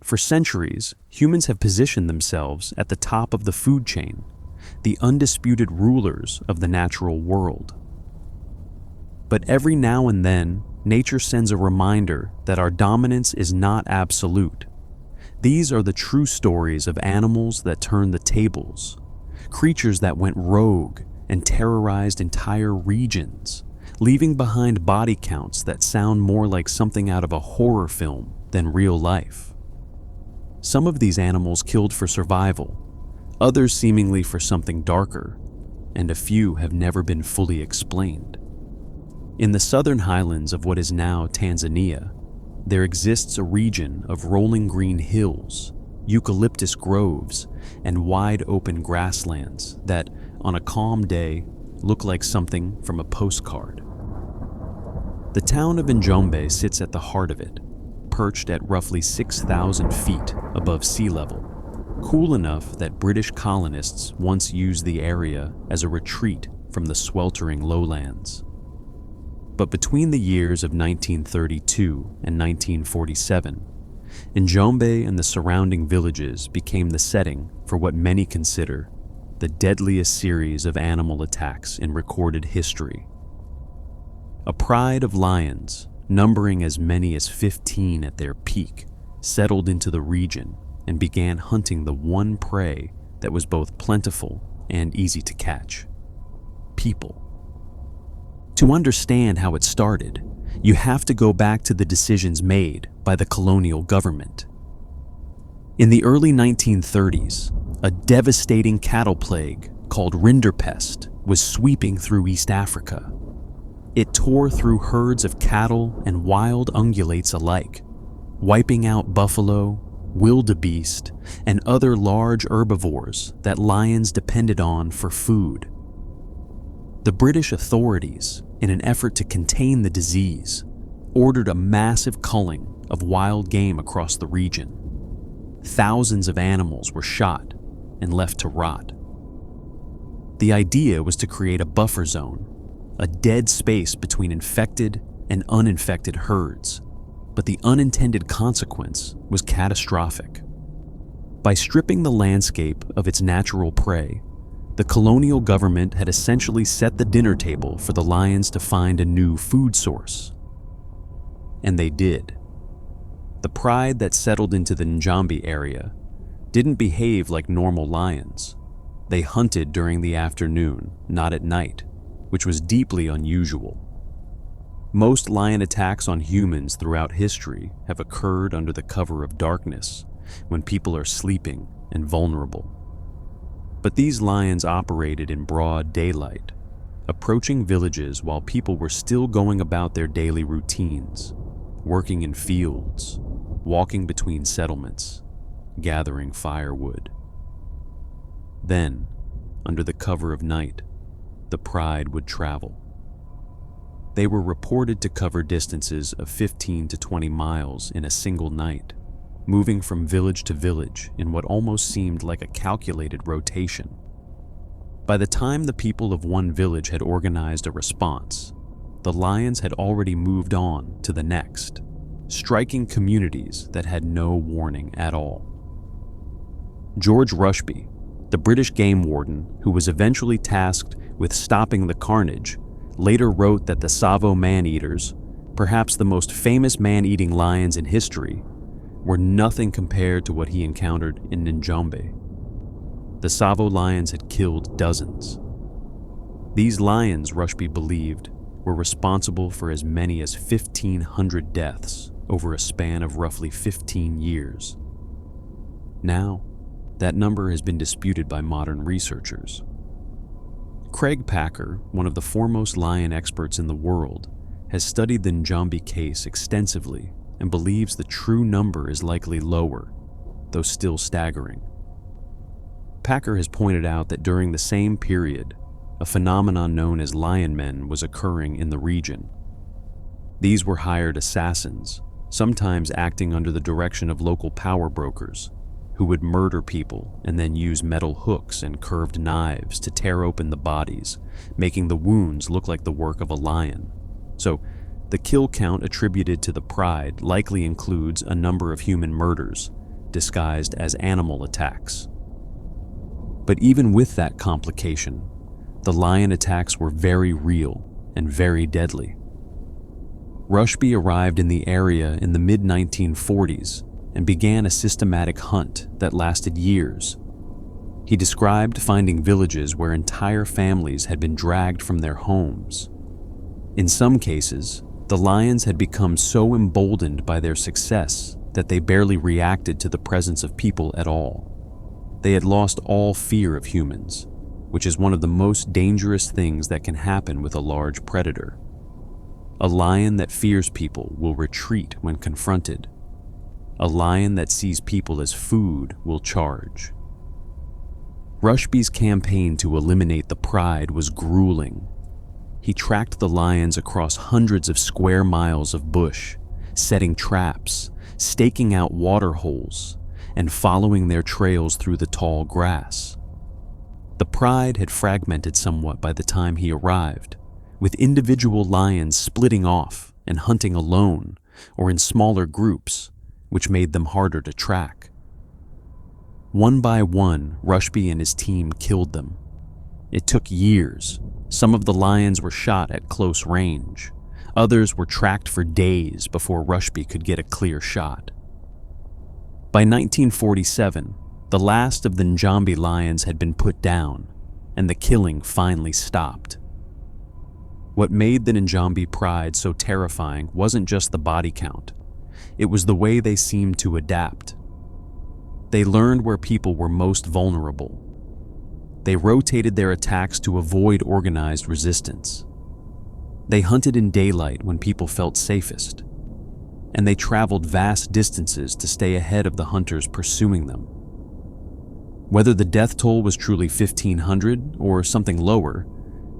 For centuries, humans have positioned themselves at the top of the food chain, the undisputed rulers of the natural world. But every now and then, nature sends a reminder that our dominance is not absolute. These are the true stories of animals that turned the tables, creatures that went rogue and terrorized entire regions, leaving behind body counts that sound more like something out of a horror film than real life. Some of these animals killed for survival, others seemingly for something darker, and a few have never been fully explained. In the southern highlands of what is now Tanzania, there exists a region of rolling green hills, eucalyptus groves, and wide open grasslands that, on a calm day, look like something from a postcard. The town of Njombe sits at the heart of it, perched at roughly 6,000 feet above sea level, cool enough that British colonists once used the area as a retreat from the sweltering lowlands. But between the years of 1932 and 1947, Njombe and the surrounding villages became the setting for what many consider the deadliest series of animal attacks in recorded history. A pride of lions, numbering as many as 15 at their peak, settled into the region and began hunting the one prey that was both plentiful and easy to catch: people. To understand how it started, you have to go back to the decisions made by the colonial government. In the early 1930s, a devastating cattle plague called rinderpest was sweeping through East Africa. It tore through herds of cattle and wild ungulates alike, wiping out buffalo, wildebeest, and other large herbivores that lions depended on for food. The British authorities, in an effort to contain the disease, ordered a massive culling of wild game across the region. Thousands of animals were shot and left to rot. The idea was to create a buffer zone, a dead space between infected and uninfected herds, but the unintended consequence was catastrophic. By stripping the landscape of its natural prey, the colonial government had essentially set the dinner table for the lions to find a new food source. And they did. The pride that settled into the Njombe area didn't behave like normal lions. They hunted during the afternoon, not at night, which was deeply unusual. Most lion attacks on humans throughout history have occurred under the cover of darkness, when people are sleeping and vulnerable. But these lions operated in broad daylight, approaching villages while people were still going about their daily routines, working in fields, walking between settlements, gathering firewood. Then, under the cover of night, the pride would travel. They were reported to cover distances of 15 to 20 miles in a single night, moving from village to village in what almost seemed like a calculated rotation. By the time the people of one village had organized a response, the lions had already moved on to the next, striking communities that had no warning at all. George Rushby, the British game warden who was eventually tasked with stopping the carnage, later wrote that the Tsavo man-eaters, perhaps the most famous man-eating lions in history, were nothing compared to what he encountered in Njombe. The Tsavo lions had killed dozens. These lions, Rushby believed, were responsible for as many as 1,500 deaths over a span of roughly 15 years. Now, that number has been disputed by modern researchers. Craig Packer, one of the foremost lion experts in the world, has studied the Njombe case extensively and believes the true number is likely lower, though still staggering. Packer has pointed out that during the same period, a phenomenon known as lion men was occurring in the region. These were hired assassins, sometimes acting under the direction of local power brokers, who would murder people and then use metal hooks and curved knives to tear open the bodies, making the wounds look like the work of a lion. So, the kill count attributed to the pride likely includes a number of human murders, disguised as animal attacks. But even with that complication, the lion attacks were very real and very deadly. Rushby arrived in the area in the mid-1940s and began a systematic hunt that lasted years. He described finding villages where entire families had been dragged from their homes. In some cases, the lions had become so emboldened by their success that they barely reacted to the presence of people at all. They had lost all fear of humans, which is one of the most dangerous things that can happen with a large predator. A lion that fears people will retreat when confronted. A lion that sees people as food will charge. Rushby's campaign to eliminate the pride was grueling. He tracked the lions across hundreds of square miles of bush, setting traps, staking out water holes, and following their trails through the tall grass. The pride had fragmented somewhat by the time he arrived, with individual lions splitting off and hunting alone or in smaller groups, which made them harder to track. One by one, Rushby and his team killed them. It took years. Some of the lions were shot at close range. Others were tracked for days before Rushby could get a clear shot. By 1947, the last of the Njombe lions had been put down, and the killing finally stopped. What made the Njombe pride so terrifying wasn't just the body count. It was the way they seemed to adapt. They learned where people were most vulnerable. They rotated their attacks to avoid organized resistance. They hunted in daylight when people felt safest, and they traveled vast distances to stay ahead of the hunters pursuing them. Whether the death toll was truly 1,500 or something lower,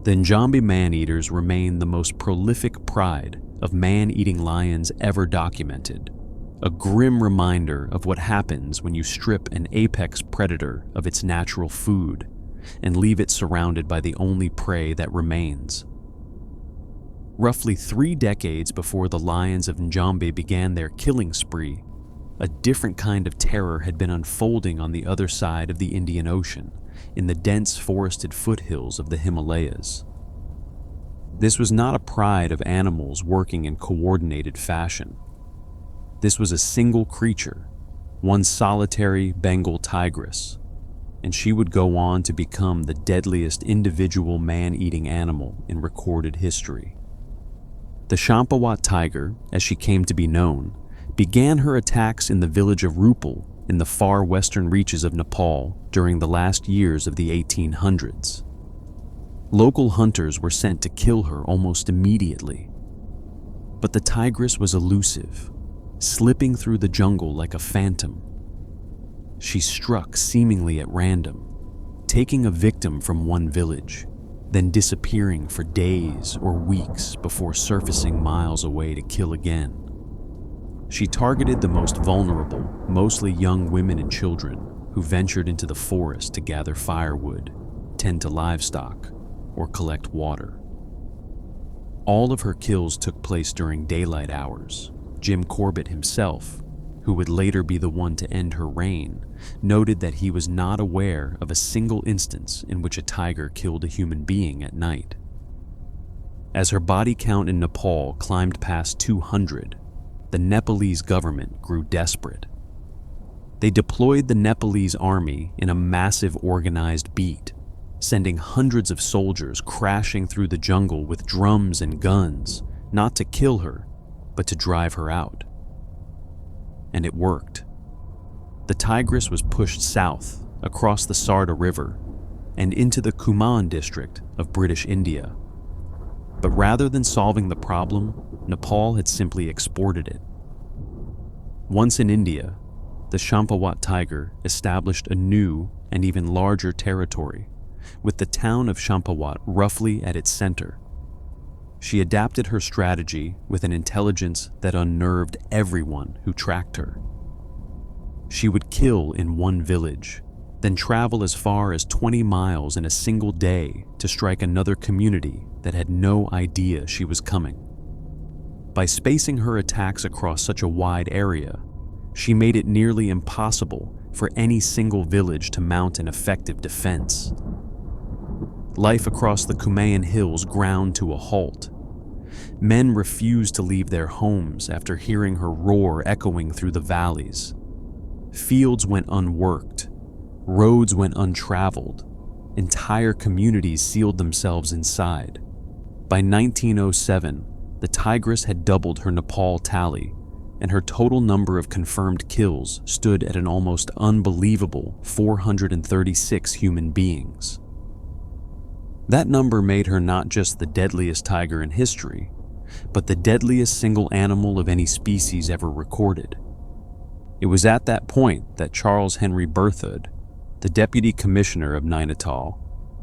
the Njombe man-eaters remain the most prolific pride of man-eating lions ever documented, a grim reminder of what happens when you strip an apex predator of its natural food and leave it surrounded by the only prey that remains. Roughly 3 decades before the Lions of Njombe began their killing spree, a different kind of terror had been unfolding on the other side of the Indian Ocean, in the dense forested foothills of the Himalayas. This was not a pride of animals working in coordinated fashion. This was a single creature, one solitary Bengal tigress, and she would go on to become the deadliest individual man-eating animal in recorded history. The Champawat tiger, as she came to be known, began her attacks in the village of Rupal in the far western reaches of Nepal during the last years of the 1800s. Local hunters were sent to kill her almost immediately. But the tigress was elusive, slipping through the jungle like a phantom. She struck seemingly at random, taking a victim from one village, then disappearing for days or weeks before surfacing miles away to kill again. She targeted the most vulnerable, mostly young women and children who ventured into the forest to gather firewood, tend to livestock, or collect water. All of her kills took place during daylight hours. Jim Corbett himself, who would later be the one to end her reign, noted that he was not aware of a single instance in which a tiger killed a human being at night. As her body count in Nepal climbed past 200, the Nepalese government grew desperate. They deployed the Nepalese army in a massive organized beat, sending hundreds of soldiers crashing through the jungle with drums and guns, not to kill her, but to drive her out. And it worked. The tigress was pushed south across the Sarda River and into the Kumaon district of British India. But rather than solving the problem, Nepal had simply exported it. Once in India, the Champawat tiger established a new and even larger territory, with the town of Champawat roughly at its center. She adapted her strategy with an intelligence that unnerved everyone who tracked her. She would kill in one village, then travel as far as 20 miles in a single day to strike another community that had no idea she was coming. By spacing her attacks across such a wide area, she made it nearly impossible for any single village to mount an effective defense. Life across the Kumean hills ground to a halt. Men refused to leave their homes after hearing her roar echoing through the valleys. Fields went unworked. Roads went untraveled. Entire communities sealed themselves inside. By 1907, the tigress had doubled her Nepal tally, and her total number of confirmed kills stood at an almost unbelievable 436 human beings. That number made her not just the deadliest tiger in history, but the deadliest single animal of any species ever recorded. It was at that point that Charles Henry Berthoud, the deputy commissioner of Nainital,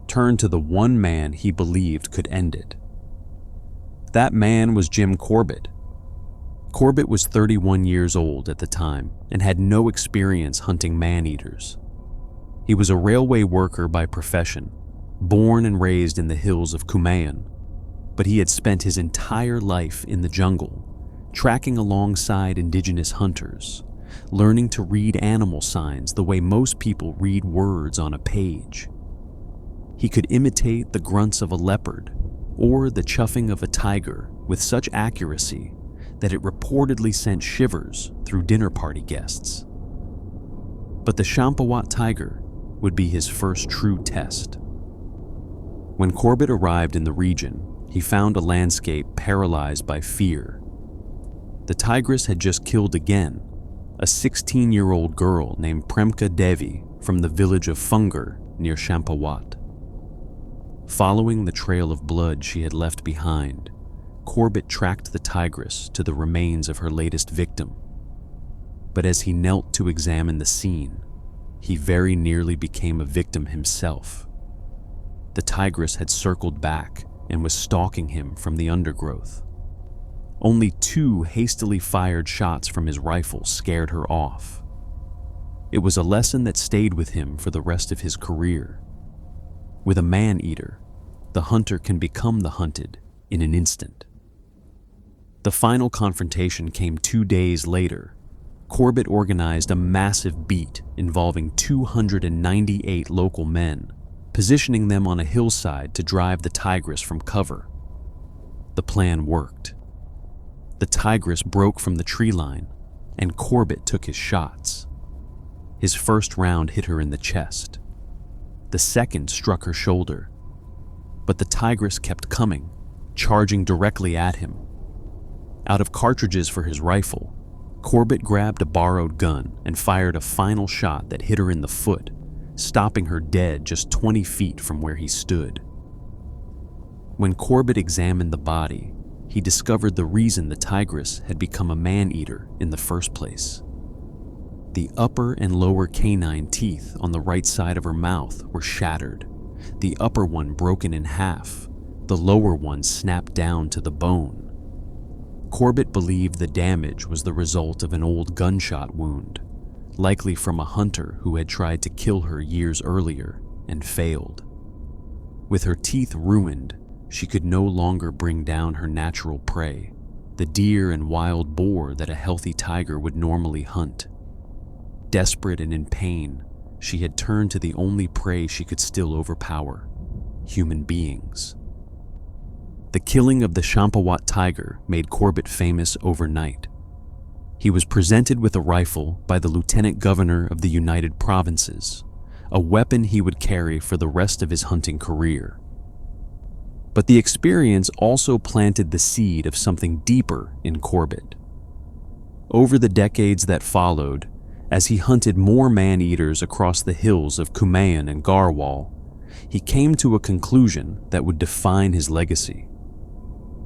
turned to the one man he believed could end it. That man was Jim Corbett. Corbett was 31 years old at the time and had no experience hunting man-eaters. He was a railway worker by profession, born and raised in the hills of Kumean, but he had spent his entire life in the jungle, tracking alongside indigenous hunters, learning to read animal signs the way most people read words on a page. He could imitate the grunts of a leopard or the chuffing of a tiger with such accuracy that it reportedly sent shivers through dinner party guests. But the Champawat tiger would be his first true test. When Corbett arrived in the region, he found a landscape paralyzed by fear. The tigress had just killed again a 16-year-old girl named Premka Devi from the village of Fungar near Champawat. Following the trail of blood she had left behind, Corbett tracked the tigress to the remains of her latest victim. But as he knelt to examine the scene, he very nearly became a victim himself. The tigress had circled back and was stalking him from the undergrowth. Only 2 hastily fired shots from his rifle scared her off. It was a lesson that stayed with him for the rest of his career. With a man-eater, the hunter can become the hunted in an instant. The final confrontation came 2 days later. Corbett organized a massive beat involving 298 local men, positioning them on a hillside to drive the tigress from cover. The plan worked. The tigress broke from the tree line, and Corbett took his shots. His first round hit her in the chest. The second struck her shoulder. But the tigress kept coming, charging directly at him. Out of cartridges for his rifle, Corbett grabbed a borrowed gun and fired a final shot that hit her in the foot, stopping her dead just 20 feet from where he stood. When Corbett examined the body, he discovered the reason the tigress had become a man-eater in the first place. The upper and lower canine teeth on the right side of her mouth were shattered, the upper one broken in half, the lower one snapped down to the bone. Corbett believed the damage was the result of an old gunshot wound, likely from a hunter who had tried to kill her years earlier and failed. With her teeth ruined, she could no longer bring down her natural prey, the deer and wild boar that a healthy tiger would normally hunt. Desperate and in pain, she had turned to the only prey she could still overpower: human beings. The killing of the Champawat tiger made Corbett famous overnight. He was presented with a rifle by the Lieutenant Governor of the United Provinces, a weapon he would carry for the rest of his hunting career. But the experience also planted the seed of something deeper in Corbett. Over the decades that followed, as he hunted more man-eaters across the hills of Kumean and Garhwal, he came to a conclusion that would define his legacy.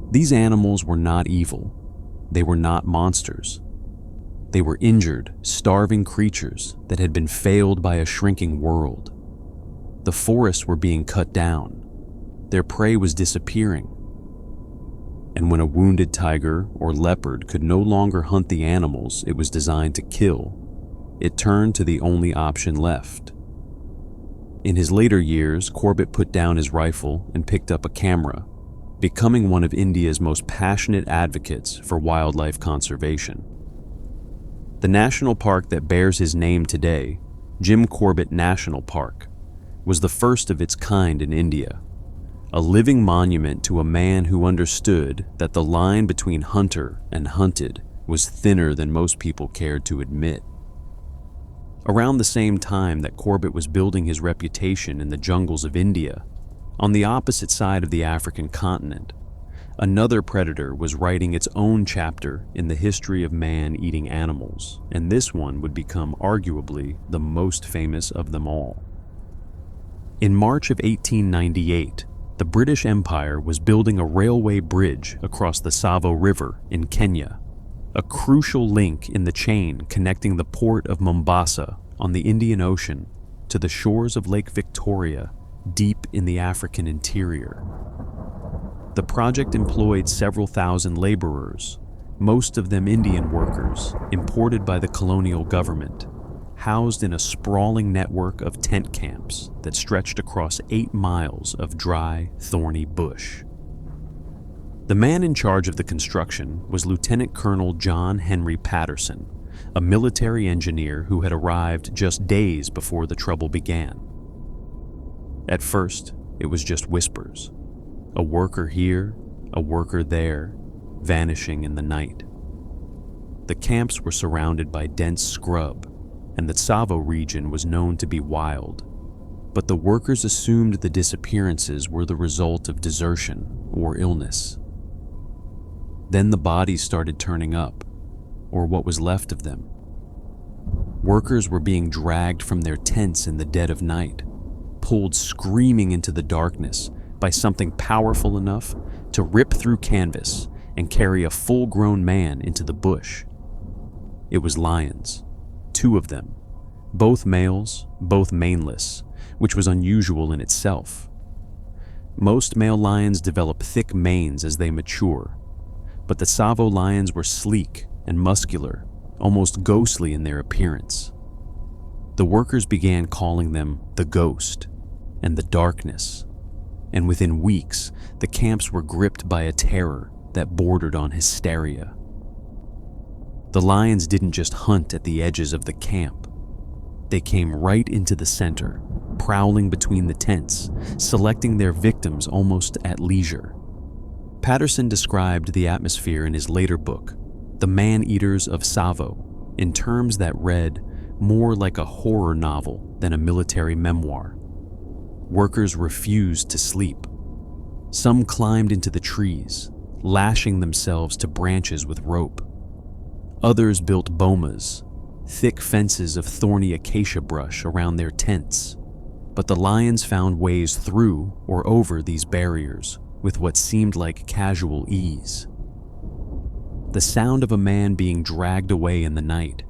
These animals were not evil. They were not monsters. They were injured, starving creatures that had been failed by a shrinking world. The forests were being cut down. Their prey was disappearing. And when a wounded tiger or leopard could no longer hunt the animals it was designed to kill, it turned to the only option left. In his later years, Corbett put down his rifle and picked up a camera, becoming one of India's most passionate advocates for wildlife conservation. The national park that bears his name today, Jim Corbett National Park, was the first of its kind in India, a living monument to a man who understood that the line between hunter and hunted was thinner than most people cared to admit. Around the same time that Corbett was building his reputation in the jungles of India, on the opposite side of the African continent, another predator was writing its own chapter in the history of man eating animals, and this one would become arguably the most famous of them all. In March of 1898, the British Empire was building a railway bridge across the Tsavo River in Kenya, a crucial link in the chain connecting the port of Mombasa on the Indian Ocean to the shores of Lake Victoria deep in the African interior. The project employed several thousand laborers, most of them Indian workers imported by the colonial government, housed in a sprawling network of tent camps that stretched across 8 miles of dry, thorny bush. The man in charge of the construction was Lieutenant Colonel John Henry Patterson, a military engineer who had arrived just days before the trouble began. At first, it was just whispers. A worker here, a worker there, vanishing in the night. The camps were surrounded by dense scrub, and the Tsavo region was known to be wild, but the workers assumed the disappearances were the result of desertion or illness. Then the bodies started turning up, or what was left of them. Workers were being dragged from their tents in the dead of night, pulled screaming into the darkness by something powerful enough to rip through canvas and carry a full-grown man into the bush. It was lions, 2 of them, both males, both maneless, which was unusual in itself. Most male lions develop thick manes as they mature, but the Tsavo lions were sleek and muscular, almost ghostly in their appearance. The workers began calling them the Ghost and the Darkness, and within weeks, the camps were gripped by a terror that bordered on hysteria. The lions didn't just hunt at the edges of the camp. They came right into the center, prowling between the tents, selecting their victims almost at leisure. Patterson described the atmosphere in his later book, The Man-Eaters of Tsavo, in terms that read more like a horror novel than a military memoir. Workers refused to sleep. Some climbed into the trees, lashing themselves to branches with rope. Others built bomas, thick fences of thorny acacia brush around their tents, but the lions found ways through or over these barriers with what seemed like casual ease. The sound of a man being dragged away in the night,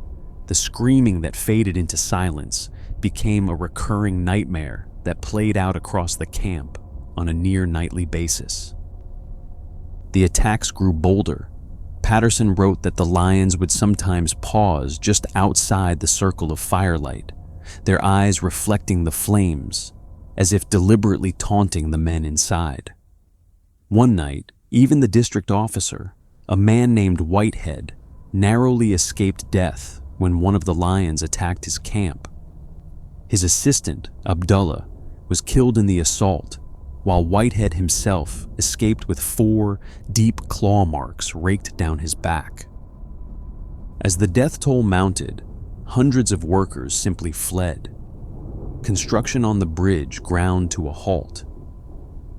the screaming that faded into silence, became a recurring nightmare that played out across the camp on a near-nightly basis. The attacks grew bolder. Patterson wrote that the lions would sometimes pause just outside the circle of firelight, their eyes reflecting the flames, as if deliberately taunting the men inside. One night, even the district officer, a man named Whitehead, narrowly escaped death when one of the lions attacked his camp. His assistant, Abdullah, was killed in the assault, while Whitehead himself escaped with 4 deep claw marks raked down his back. As the death toll mounted, hundreds of workers simply fled. Construction on the bridge ground to a halt.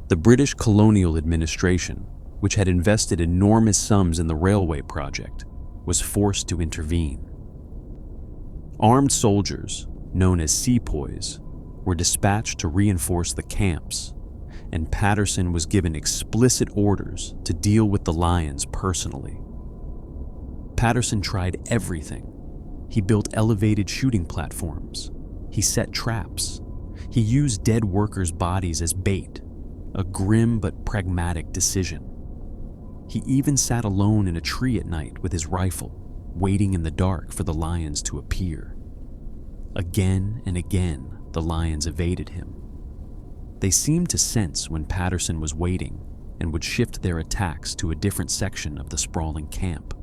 The British colonial administration, which had invested enormous sums in the railway project, was forced to intervene. Armed soldiers, known as sepoys, were dispatched to reinforce the camps, and Patterson was given explicit orders to deal with the lions personally. Patterson tried everything. He built elevated shooting platforms. He set traps. He used dead workers' bodies as bait, a grim but pragmatic decision. He even sat alone in a tree at night with his rifle, waiting in the dark for the lions to appear. Again and again, the lions evaded him. They seemed to sense when Patterson was waiting and would shift their attacks to a different section of the sprawling camp.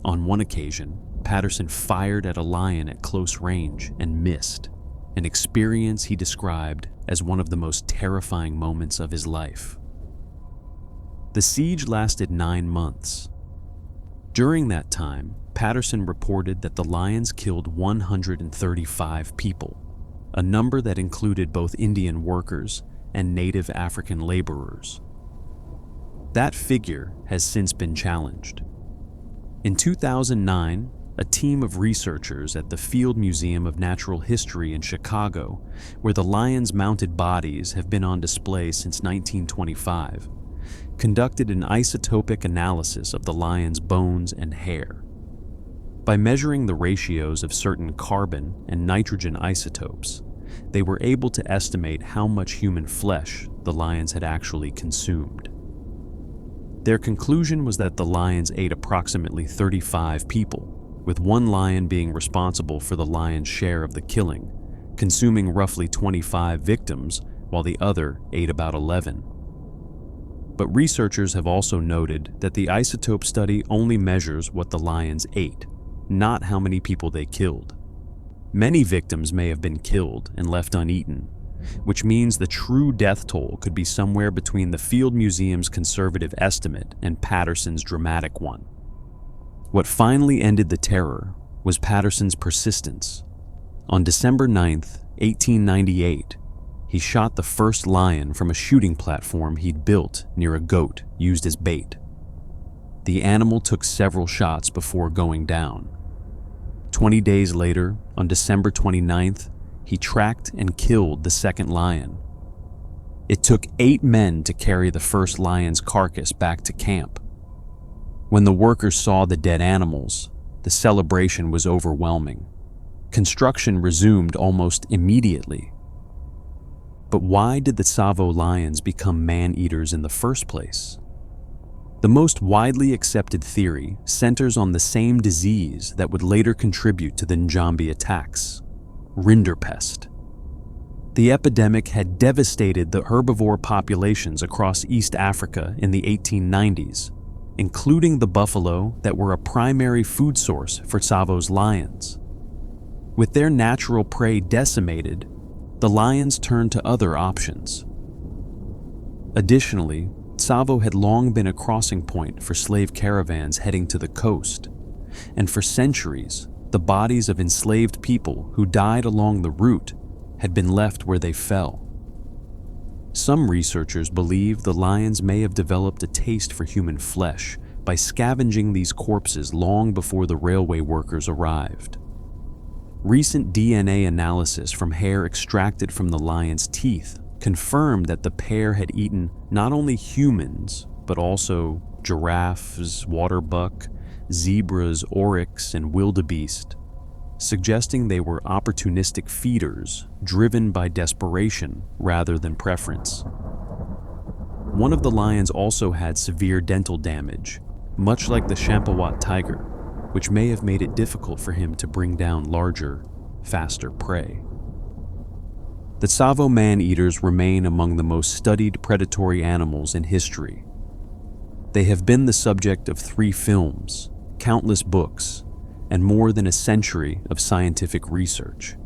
On one occasion, Patterson fired at a lion at close range and missed, an experience he described as one of the most terrifying moments of his life. The siege lasted 9 months. During that time, Patterson reported that the lions killed 135 people, a number that included both Indian workers and native African laborers. That figure has since been challenged. In 2009, a team of researchers at the Field Museum of Natural History in Chicago, where the lions' mounted bodies have been on display since 1925, conducted an isotopic analysis of the lion's bones and hair. By measuring the ratios of certain carbon and nitrogen isotopes, they were able to estimate how much human flesh the lions had actually consumed. Their conclusion was that the lions ate approximately 35 people, with one lion being responsible for the lion's share of the killing, consuming roughly 25 victims, while the other ate about 11. But researchers have also noted that the isotope study only measures what the lions ate, not how many people they killed. Many victims may have been killed and left uneaten, which means the true death toll could be somewhere between the Field Museum's conservative estimate and Patterson's dramatic one. What finally ended the terror was Patterson's persistence. On December 9, 1898, he shot the first lion from a shooting platform he'd built near a goat used as bait. The animal took several shots before going down. 20 days later, on December 29th, he tracked and killed the second lion. It took 8 men to carry the first lion's carcass back to camp. When the workers saw the dead animals, the celebration was overwhelming. Construction resumed almost immediately. But why did the Tsavo lions become man-eaters in the first place? The most widely accepted theory centers on the same disease that would later contribute to the Njombe attacks: rinderpest. The epidemic had devastated the herbivore populations across East Africa in the 1890s, including the buffalo that were a primary food source for Tsavo's lions. With their natural prey decimated, the lions turned to other options. Additionally, Tsavo had long been a crossing point for slave caravans heading to the coast, and for centuries, the bodies of enslaved people who died along the route had been left where they fell. Some researchers believe the lions may have developed a taste for human flesh by scavenging these corpses long before the railway workers arrived. Recent DNA analysis from hair extracted from the lion's teeth confirmed that the pair had eaten not only humans, but also giraffes, waterbuck, zebras, oryx, and wildebeest, suggesting they were opportunistic feeders driven by desperation rather than preference. One of the lions also had severe dental damage, much like the Champawat tiger, which may have made it difficult for him to bring down larger, faster prey. The Tsavo man-eaters remain among the most studied predatory animals in history. They have been the subject of 3 films, countless books, and more than a century of scientific research.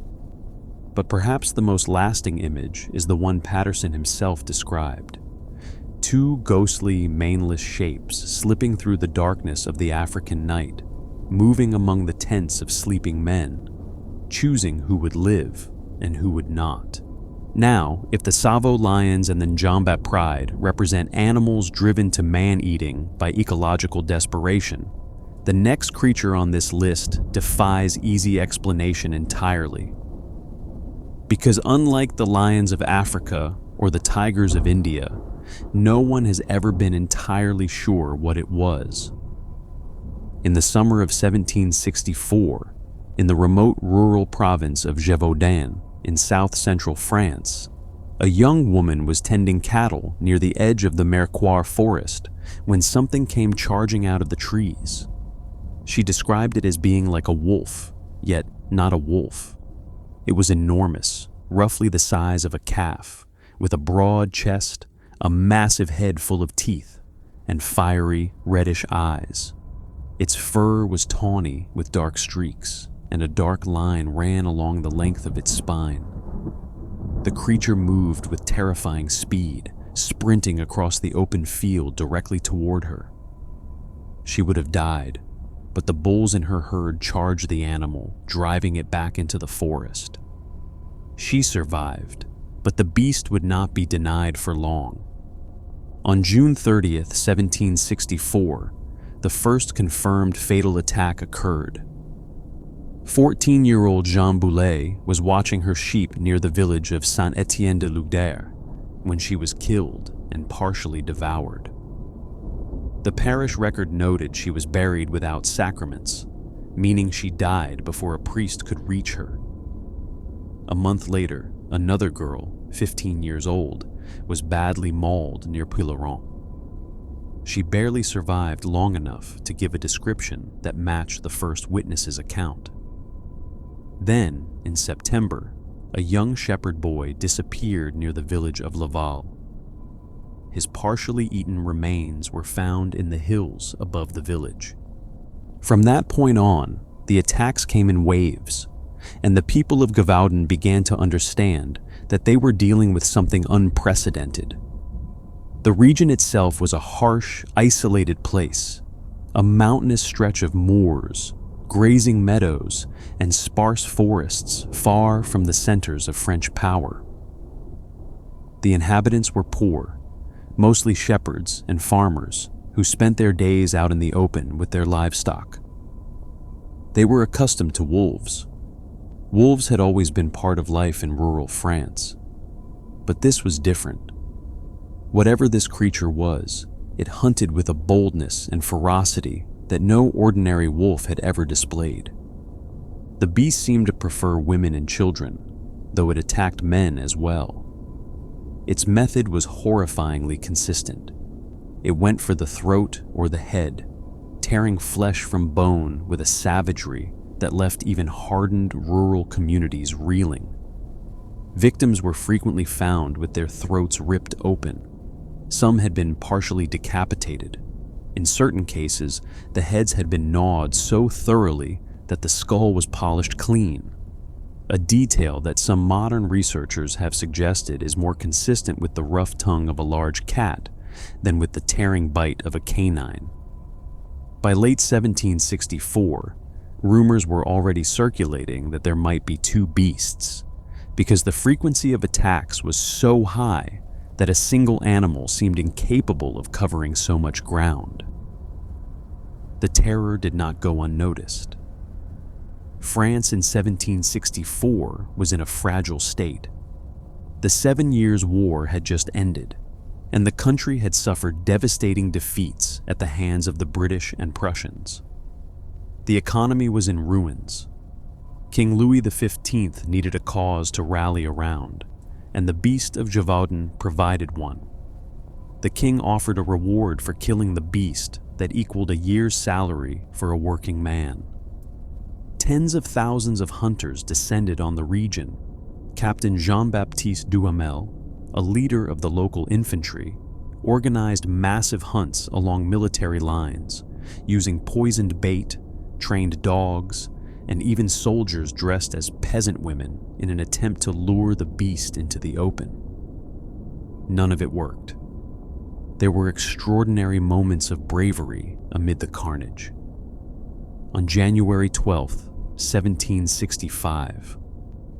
But perhaps the most lasting image is the one Patterson himself described: 2 ghostly, maneless shapes slipping through the darkness of the African night, moving among the tents of sleeping men, choosing who would live and who would not. Now, if the Tsavo lions and the Njombe pride represent animals driven to man-eating by ecological desperation, the next creature on this list defies easy explanation entirely. Because unlike the lions of Africa or the tigers of India, no one has ever been entirely sure what it was. In the summer of 1764, in the remote rural province of Gévaudan in south-central France, a young woman was tending cattle near the edge of the Mercoeur forest when something came charging out of the trees. She described it as being like a wolf, yet not a wolf. It was enormous, roughly the size of a calf, with a broad chest, a massive head full of teeth, and fiery, reddish eyes. Its fur was tawny with dark streaks, and a dark line ran along the length of its spine. The creature moved with terrifying speed, sprinting across the open field directly toward her. She would have died, but the bulls in her herd charged the animal, driving it back into the forest. She survived, but the beast would not be denied for long. On June 30th, 1764, the first confirmed fatal attack occurred. 14-year-old Jean Boulet was watching her sheep near the village of Saint-Étienne-de-Lougdère when she was killed and partially devoured. The parish record noted she was buried without sacraments, meaning she died before a priest could reach her. A month later, another girl, 15 years old, was badly mauled near Puylaurens. She barely survived long enough to give a description that matched the first witness's account. Then, in September, a young shepherd boy disappeared near the village of Laval. His partially eaten remains were found in the hills above the village. From that point on, the attacks came in waves, and the people of Gévaudan began to understand that they were dealing with something unprecedented. The region itself was a harsh, isolated place, a mountainous stretch of moors, grazing meadows, and sparse forests far from the centers of French power. The inhabitants were poor, mostly shepherds and farmers who spent their days out in the open with their livestock. They were accustomed to wolves. Wolves had always been part of life in rural France, but this was different. Whatever this creature was, it hunted with a boldness and ferocity that no ordinary wolf had ever displayed. The beast seemed to prefer women and children, though it attacked men as well. Its method was horrifyingly consistent. It went for the throat or the head, tearing flesh from bone with a savagery that left even hardened rural communities reeling. Victims were frequently found with their throats ripped open. Some had been partially decapitated. In certain cases, the heads had been gnawed so thoroughly that the skull was polished clean, a detail that some modern researchers have suggested is more consistent with the rough tongue of a large cat than with the tearing bite of a canine. By late 1764, rumors were already circulating that there might be two beasts, because the frequency of attacks was so high that a single animal seemed incapable of covering so much ground. The terror did not go unnoticed. France in 1764 was in a fragile state. The 7 Years' War had just ended, and the country had suffered devastating defeats at the hands of the British and Prussians. The economy was in ruins. King Louis XV needed a cause to rally around, and the Beast of Gévaudan provided one. The king offered a reward for killing the beast that equaled a year's salary for a working man. Tens of thousands of hunters descended on the region. Captain Jean-Baptiste Duhamel, a leader of the local infantry, organized massive hunts along military lines, using poisoned bait, trained dogs, and even soldiers dressed as peasant women in an attempt to lure the beast into the open. None of it worked. There were extraordinary moments of bravery amid the carnage. On January 12th, 1765,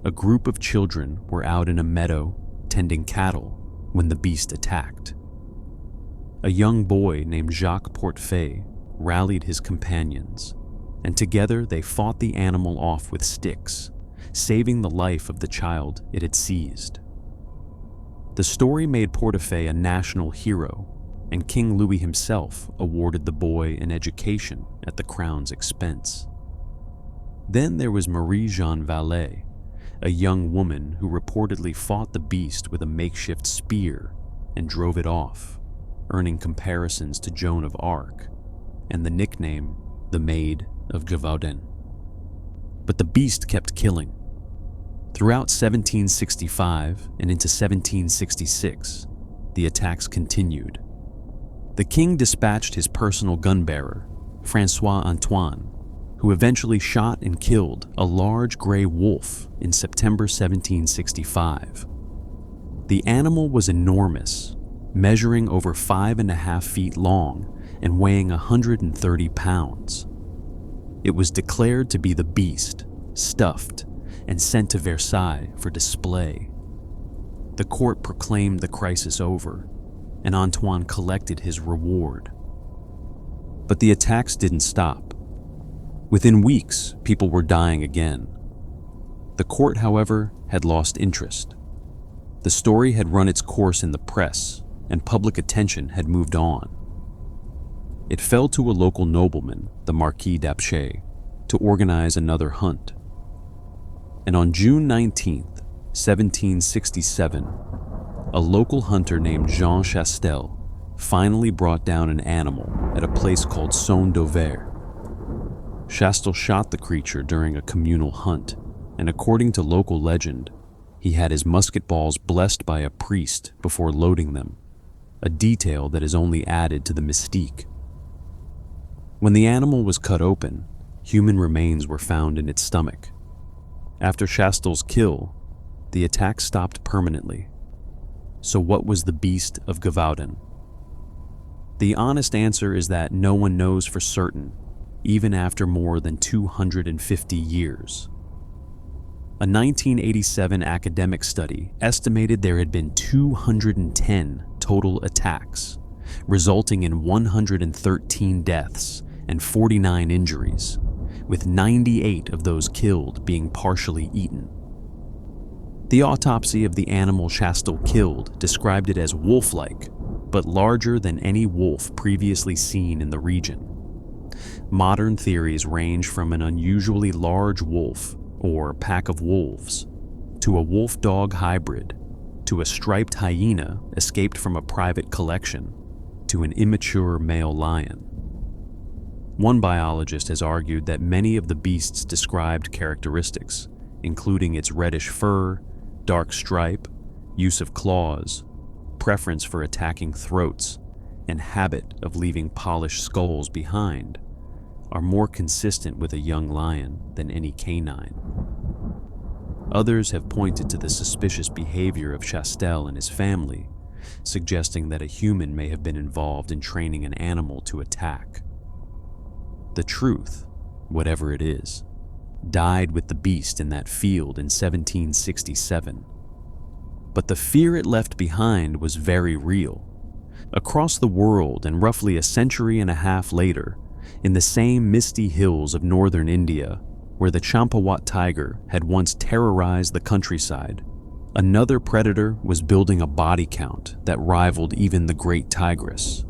a group of children were out in a meadow tending cattle when the beast attacked. A young boy named Jacques Portefeuille rallied his companions, and together they fought the animal off with sticks, saving the life of the child it had seized. The story made Portefeuille a national hero, and King Louis himself awarded the boy an education at the crown's expense. Then there was Marie-Jeanne Vallée, a young woman who reportedly fought the beast with a makeshift spear and drove it off, earning comparisons to Joan of Arc and the nickname the Maid of Gévaudan. But the beast kept killing. Throughout 1765 and into 1766, the attacks continued. The king dispatched his personal gun-bearer, Francois Antoine, who eventually shot and killed a large gray wolf in September 1765. The animal was enormous, measuring over 5.5 feet long and weighing 130 pounds. It was declared to be the beast, stuffed, and sent to Versailles for display. The court proclaimed the crisis over, and Antoine collected his reward. But the attacks didn't stop. Within weeks, people were dying again. The court, however, had lost interest. The story had run its course in the press, and public attention had moved on. It fell to a local nobleman, the Marquis d'Apcher, to organize another hunt. And on June 19, 1767, a local hunter named Jean Chastel finally brought down an animal at a place called Saône d'Auvers. Chastel shot the creature during a communal hunt, and according to local legend, he had his musket balls blessed by a priest before loading them, a detail that is only added to the mystique. When the animal was cut open, human remains were found in its stomach. After Chastel's kill, the attack stopped permanently. So what was the Beast of Gévaudan? The honest answer is that no one knows for certain, even after more than 250 years. A 1987 academic study estimated there had been 210 total attacks, resulting in 113 deaths and 49 injuries, with 98 of those killed being partially eaten. The autopsy of the animal Chastel killed described it as wolf-like, but larger than any wolf previously seen in the region. Modern theories range from an unusually large wolf, or pack of wolves, to a wolf-dog hybrid, to a striped hyena escaped from a private collection, to an immature male lion. One biologist has argued that many of the beast's described characteristics, including its reddish fur, dark stripe, use of claws, preference for attacking throats, and habit of leaving polished skulls behind, are more consistent with a young lion than any canine. Others have pointed to the suspicious behavior of Chastel and his family, suggesting that a human may have been involved in training an animal to attack. The truth, whatever it is, died with the beast in that field in 1767. But the fear it left behind was very real. Across the world, and roughly a century and a half later, in the same misty hills of northern India, where the Champawat tiger had once terrorized the countryside, another predator was building a body count that rivaled even the great tigress.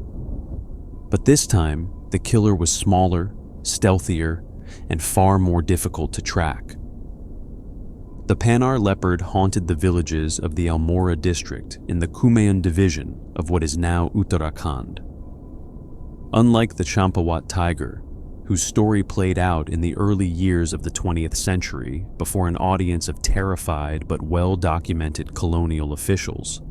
But this time, the killer was smaller, stealthier, and far more difficult to track. The Panar leopard haunted the villages of the Almora district in the Kumaon division of what is now Uttarakhand. Unlike the Champawat tiger, whose story played out in the early years of the 20th century before an audience of terrified but well-documented colonial officials,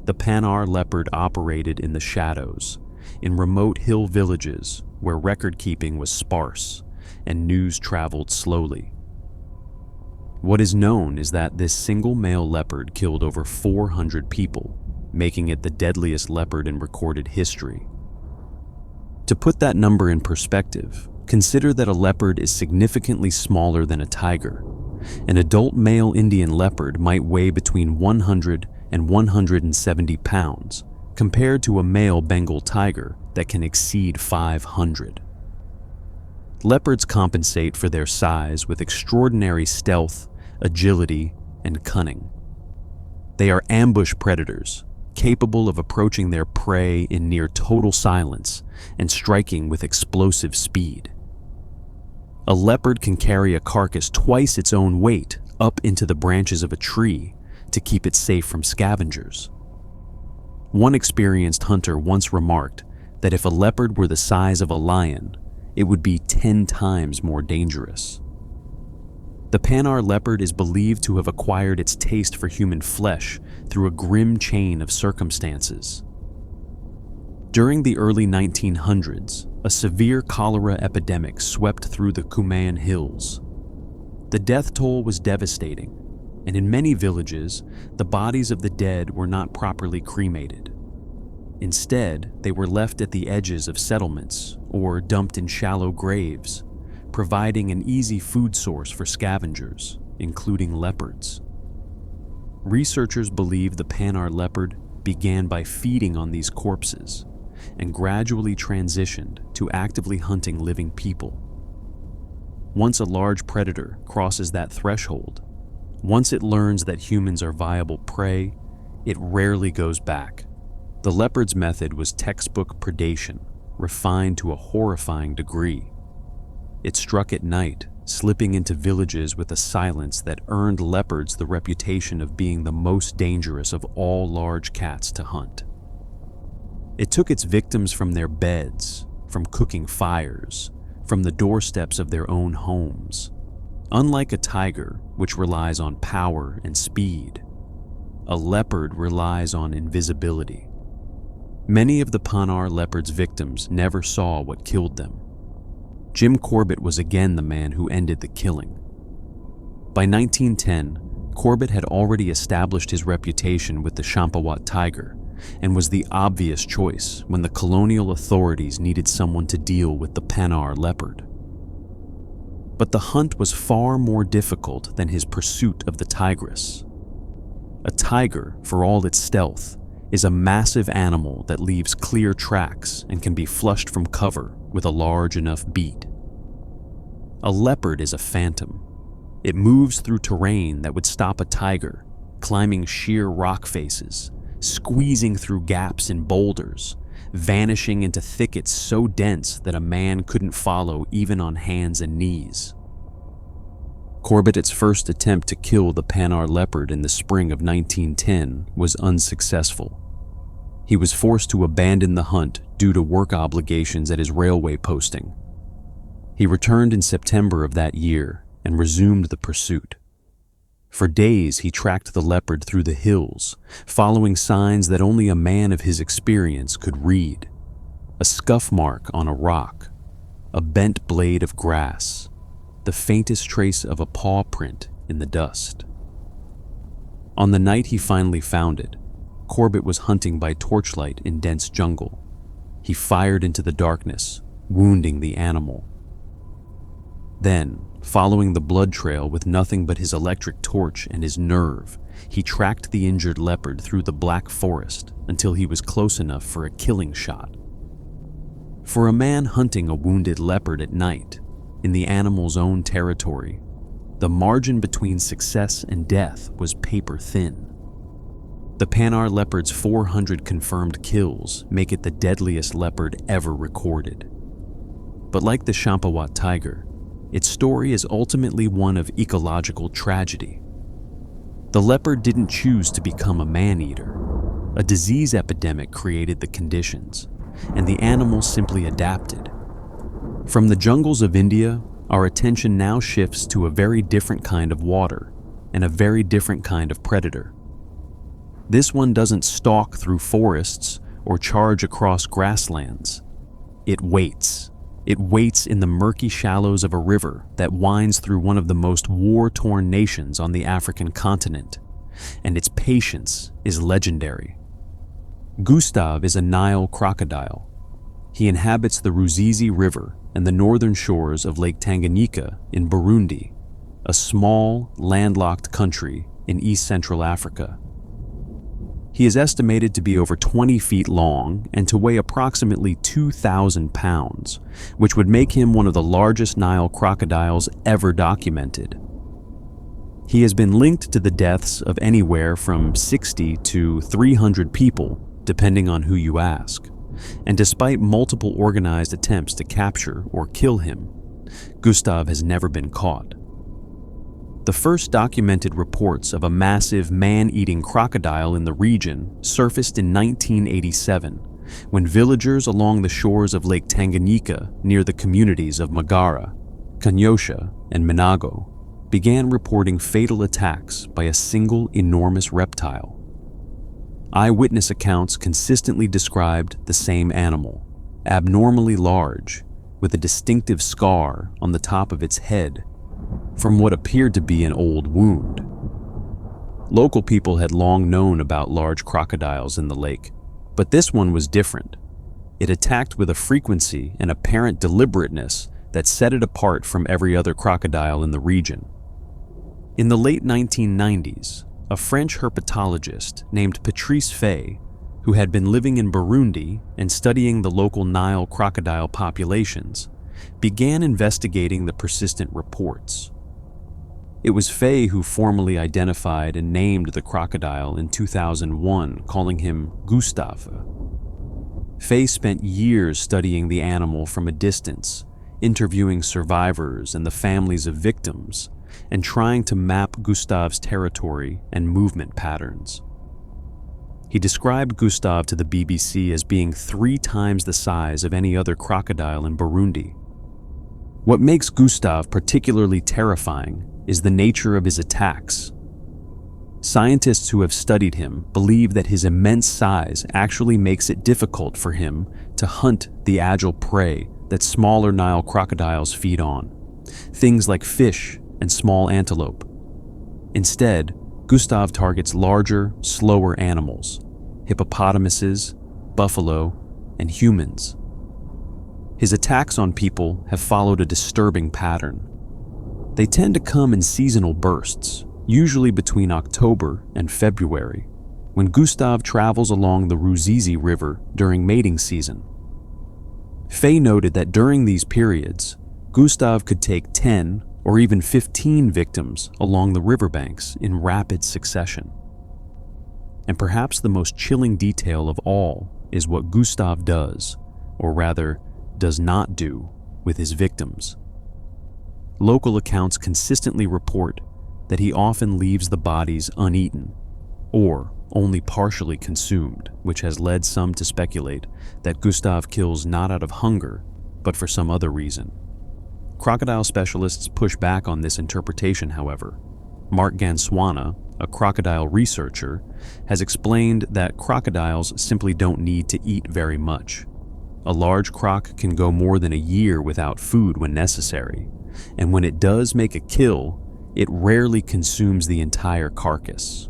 the Panar leopard operated in the shadows, in remote hill villages where record-keeping was sparse and news traveled slowly. What is known is that this single male leopard killed over 400 people, making it the deadliest leopard in recorded history. To put that number in perspective, consider that a leopard is significantly smaller than a tiger. An adult male Indian leopard might weigh between 100 and 170 pounds, compared to a male Bengal tiger that can exceed 500. Leopards compensate for their size with extraordinary stealth, agility, and cunning. They are ambush predators, capable of approaching their prey in near total silence and striking with explosive speed. A leopard can carry a carcass twice its own weight up into the branches of a tree to keep it safe from scavengers. One experienced hunter once remarked that if a leopard were the size of a lion, it would be 10 times more dangerous. The Panar leopard is believed to have acquired its taste for human flesh through a grim chain of circumstances. During the early 1900s, a severe cholera epidemic swept through the Kumaon Hills. The death toll was devastating, and in many villages, the bodies of the dead were not properly cremated. Instead, they were left at the edges of settlements or dumped in shallow graves, providing an easy food source for scavengers, including leopards. Researchers believe the Panar leopard began by feeding on these corpses and gradually transitioned to actively hunting living people. Once a large predator crosses that threshold, once it learns that humans are viable prey, it rarely goes back. The leopard's method was textbook predation, refined to a horrifying degree. It struck at night, slipping into villages with a silence that earned leopards the reputation of being the most dangerous of all large cats to hunt. It took its victims from their beds, from cooking fires, from the doorsteps of their own homes. Unlike a tiger, which relies on power and speed, a leopard relies on invisibility. Many of the Panar leopard's victims never saw what killed them. Jim Corbett was again the man who ended the killing. By 1910, Corbett had already established his reputation with the Champawat tiger and was the obvious choice when the colonial authorities needed someone to deal with the Panar leopard. But the hunt was far more difficult than his pursuit of the tigress. A tiger, for all its stealth, is a massive animal that leaves clear tracks and can be flushed from cover with a large enough beat. A leopard is a phantom. It moves through terrain that would stop a tiger, climbing sheer rock faces, squeezing through gaps in boulders, vanishing into thickets so dense that a man couldn't follow even on hands and knees. Corbett's first attempt to kill the Panar leopard in the spring of 1910 was unsuccessful. He was forced to abandon the hunt due to work obligations at his railway posting. He returned in September of that year and resumed the pursuit. For days he tracked the leopard through the hills, following signs that only a man of his experience could read. A scuff mark on a rock, a bent blade of grass, the faintest trace of a paw print in the dust. On the night he finally found it, Corbett was hunting by torchlight in dense jungle. He fired into the darkness, wounding the animal. Then, following the blood trail with nothing but his electric torch and his nerve, he tracked the injured leopard through the black forest until he was close enough for a killing shot. For a man hunting a wounded leopard at night, in the animal's own territory, the margin between success and death was paper thin. The Panar leopard's 400 confirmed kills make it the deadliest leopard ever recorded. But like the Champawat tiger, its story is ultimately one of ecological tragedy. The leopard didn't choose to become a man-eater. A disease epidemic created the conditions, and the animal simply adapted. From the jungles of India, our attention now shifts to a very different kind of water and a very different kind of predator. This one doesn't stalk through forests or charge across grasslands. It waits. It waits in the murky shallows of a river that winds through one of the most war-torn nations on the African continent, and its patience is legendary. Gustave is a Nile crocodile. He inhabits the Ruzizi River and the northern shores of Lake Tanganyika in Burundi, a small, landlocked country in East Central Africa. He is estimated to be over 20 feet long and to weigh approximately 2,000 pounds, which would make him one of the largest Nile crocodiles ever documented. He has been linked to the deaths of anywhere from 60 to 300 people, depending on who you ask. And despite multiple organized attempts to capture or kill him, Gustave has never been caught. The first documented reports of a massive man-eating crocodile in the region surfaced in 1987, when villagers along the shores of Lake Tanganyika near the communities of Magara, Kanyosha, and Minago began reporting fatal attacks by a single enormous reptile. eyewitness accounts consistently described the same animal, abnormally large, with a distinctive scar on the top of its head from what appeared to be an old wound. Local people had long known about large crocodiles in the lake, but this one was different. It attacked with a frequency and apparent deliberateness that set it apart from every other crocodile in the region. In the late 1990s, a French herpetologist named Patrice Fay, who had been living in Burundi and studying the local Nile crocodile populations, began investigating the persistent reports. It was Fay who formally identified and named the crocodile in 2001, calling him Gustave. Fay spent years studying the animal from a distance, interviewing survivors and the families of victims, and trying to map Gustave's territory and movement patterns. He described Gustave to the BBC as being 3 times the size of any other crocodile in Burundi. What makes Gustave particularly terrifying is the nature of his attacks. Scientists who have studied him believe that his immense size actually makes it difficult for him to hunt the agile prey that smaller Nile crocodiles feed on, things like fish and small antelope. Instead, Gustave targets larger, slower animals, hippopotamuses, buffalo, and humans. His attacks on people have followed a disturbing pattern. They tend to come in seasonal bursts, usually between October and February, when Gustave travels along the Ruzizi River during mating season. Fay noted that during these periods, Gustave could take 10 or even 15 victims along the riverbanks in rapid succession. And perhaps the most chilling detail of all is what Gustave does, or rather, does not do, with his victims. Local accounts consistently report that he often leaves the bodies uneaten, or only partially consumed, which has led some to speculate that Gustave kills not out of hunger, but for some other reason. Crocodile specialists push back on this interpretation, however. Mark Ganswana, a crocodile researcher, has explained that crocodiles simply don't need to eat very much. A large croc can go more than a year without food when necessary, and when it does make a kill, it rarely consumes the entire carcass.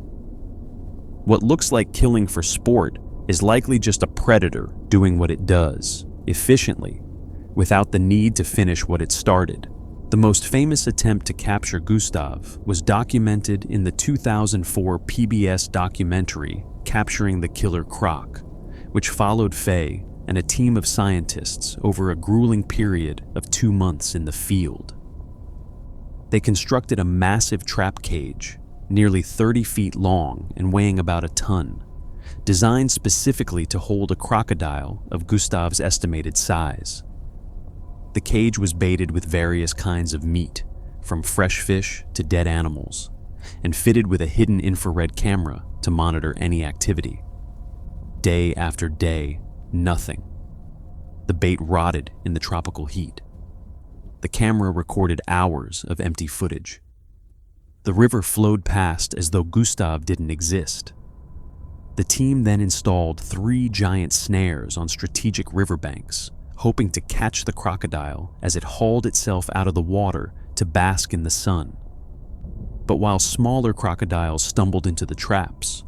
What looks like killing for sport is likely just a predator doing what it does, efficiently, without the need to finish what it started. The most famous attempt to capture Gustave was documented in the 2004 PBS documentary Capturing the Killer Croc, which followed Fay and a team of scientists over a grueling period of 2 months in the field. They constructed a massive trap cage, nearly 30 feet long and weighing about a ton, designed specifically to hold a crocodile of Gustave's estimated size. The cage was baited with various kinds of meat, from fresh fish to dead animals, and fitted with a hidden infrared camera to monitor any activity. Day after day, nothing. The bait rotted in the tropical heat. The camera recorded hours of empty footage. The river flowed past as though Gustave didn't exist. The team then installed 3 giant snares on strategic riverbanks, hoping to catch the crocodile as it hauled itself out of the water to bask in the sun. But while smaller crocodiles stumbled into the traps,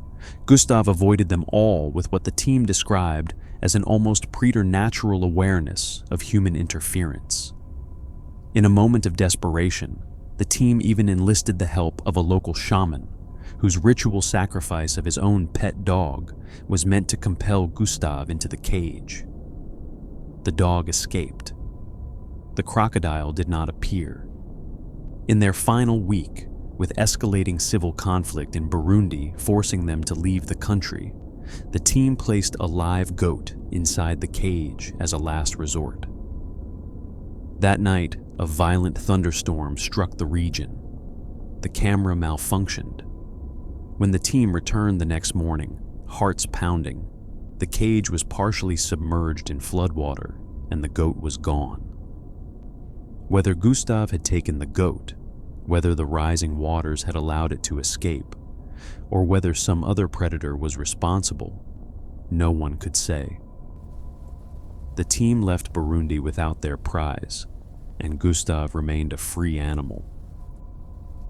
Gustave avoided them all with what the team described as an almost preternatural awareness of human interference. In a moment of desperation, the team even enlisted the help of a local shaman, whose ritual sacrifice of his own pet dog was meant to compel Gustave into the cage. The dog escaped. The crocodile did not appear. In their final week, with escalating civil conflict in Burundi forcing them to leave the country, the team placed a live goat inside the cage as a last resort. That night, a violent thunderstorm struck the region. The camera malfunctioned. When the team returned the next morning, hearts pounding, the cage was partially submerged in floodwater and the goat was gone. Whether Gustave had taken the goat, whether the rising waters had allowed it to escape, or whether some other predator was responsible, no one could say. The team left Burundi without their prize, and Gustave remained a free animal.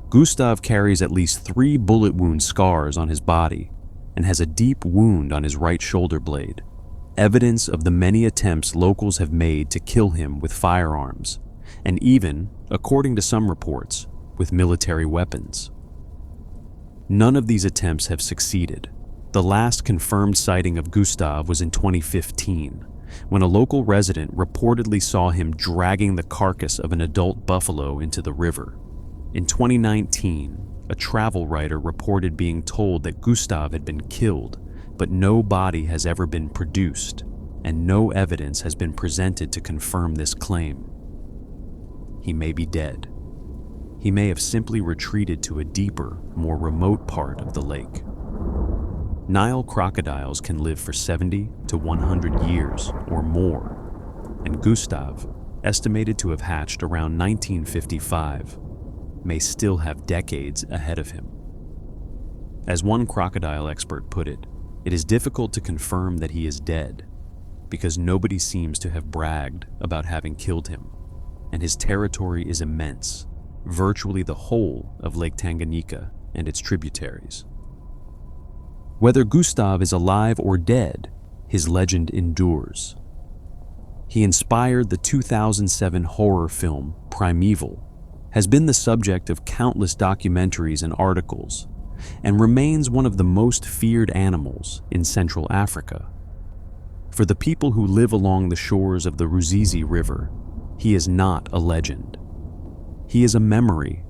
Gustave carries at least 3 bullet wound scars on his body and has a deep wound on his right shoulder blade, evidence of the many attempts locals have made to kill him with firearms, and even, according to some reports, with military weapons. None of these attempts have succeeded. The last confirmed sighting of Gustave was in 2015, when a local resident reportedly saw him dragging the carcass of an adult buffalo into the river. In 2019, a travel writer reported being told that Gustave had been killed, but no body has ever been produced, and no evidence has been presented to confirm this claim. He may be dead. He may have simply retreated to a deeper, more remote part of the lake. Nile crocodiles can live for 70 to 100 years or more, and Gustave, estimated to have hatched around 1955, may still have decades ahead of him. As one crocodile expert put it, it is difficult to confirm that he is dead because nobody seems to have bragged about having killed him, and his territory is immense, virtually the whole of Lake Tanganyika and its tributaries. Whether Gustave is alive or dead, his legend endures. He inspired the 2007 horror film Primeval, has been the subject of countless documentaries and articles, and remains one of the most feared animals in Central Africa. For the people who live along the shores of the Ruzizi River, he is not a legend. He is a memory,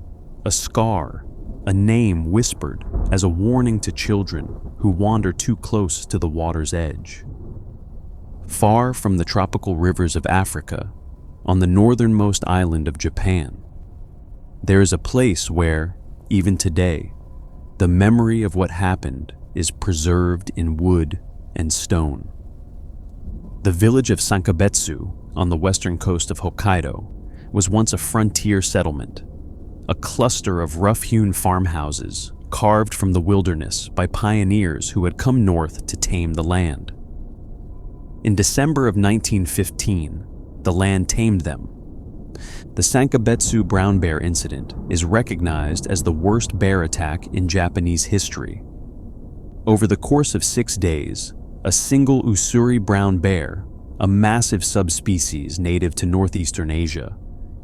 a scar, a name whispered as a warning to children who wander too close to the water's edge. Far from the tropical rivers of Africa, on the northernmost island of Japan, there is a place where, even today, the memory of what happened is preserved in wood and stone. The village of Sankebetsu on the western coast of Hokkaido was once a frontier settlement, a cluster of rough-hewn farmhouses carved from the wilderness by pioneers who had come north to tame the land. In December of 1915, the land tamed them. The Sankebetsu brown bear incident is recognized as the worst bear attack in Japanese history. Over the course of 6 days, a single Ussuri brown bear, a massive subspecies native to northeastern Asia,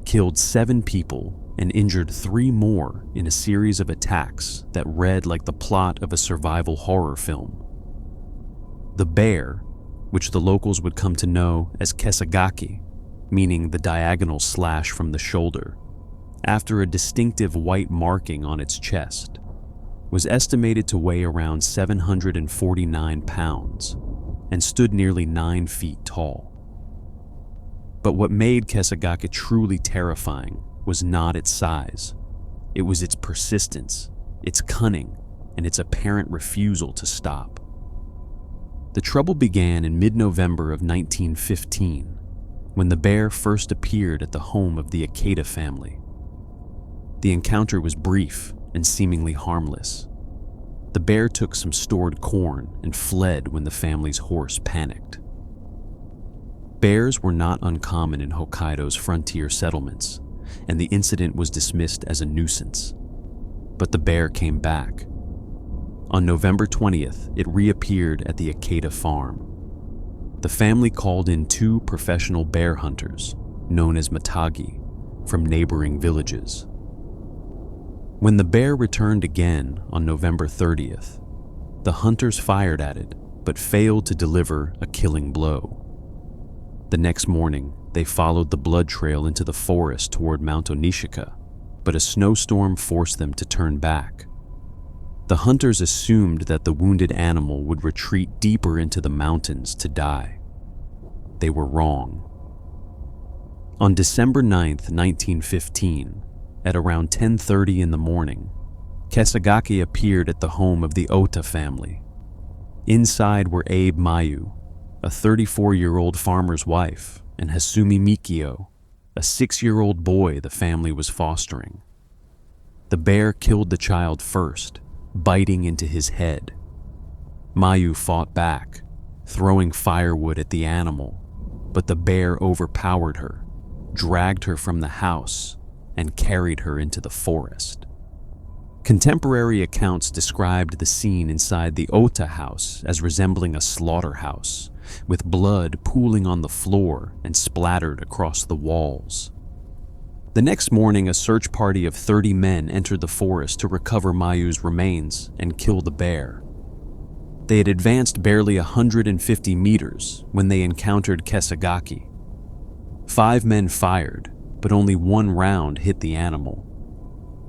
killed 7 people and injured 3 more in a series of attacks that read like the plot of a survival horror film. The bear, which the locals would come to know as kesagaki, meaning the diagonal slash from the shoulder, after a distinctive white marking on its chest, was estimated to weigh around 749 pounds and stood nearly 9 feet tall. But what made kesagaki truly terrifying was not its size. It was its persistence, its cunning, and its apparent refusal to stop. The trouble began in mid-November of 1915, when the bear first appeared at the home of the Ikeda family. The encounter was brief and seemingly harmless. The bear took some stored corn and fled when the family's horse panicked. Bears were not uncommon in Hokkaido's frontier settlements, and the incident was dismissed as a nuisance. But the bear came back. On November 20th, it reappeared at the Ikeda farm. The family called in 2 professional bear hunters, known as matagi, from neighboring villages. When the bear returned again on November 30th, the hunters fired at it but failed to deliver a killing blow. The next morning, they followed the blood trail into the forest toward Mount Onishika, but a snowstorm forced them to turn back. The hunters assumed that the wounded animal would retreat deeper into the mountains to die. They were wrong. On December 9th, 1915, at around 10:30 in the morning, kesagaki appeared at the home of the Ota family. Inside were Abe Mayu, a 34-year-old farmer's wife, and Hasumi Mikio, a 6-year-old boy the family was fostering. The bear killed the child first, biting into his head. Mayu fought back, throwing firewood at the animal, but the bear overpowered her, dragged her from the house, and carried her into the forest. Contemporary accounts described the scene inside the Ota house as resembling a slaughterhouse, with blood pooling on the floor and splattered across the walls. The next morning, a search party of 30 men entered the forest to recover Mayu's remains and kill the bear. They had advanced barely 150 meters when they encountered Kesagaki. 5 men fired, but only 1 round hit the animal.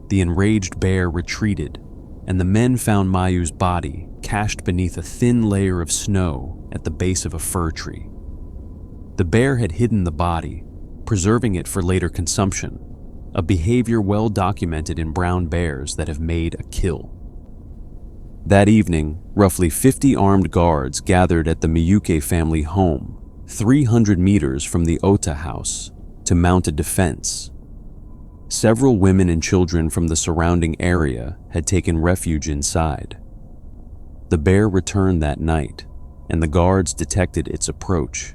The enraged bear retreated, and the men found Mayu's body cached beneath a thin layer of snow at the base of a fir tree. The bear had hidden the body, preserving it for later consumption, a behavior well documented in brown bears that have made a kill. That evening, roughly 50 armed guards gathered at the Miyuke family home, 300 meters from the Ota house, to mount a defense. Several women and children from the surrounding area had taken refuge inside. The bear returned that night, and the guards detected its approach.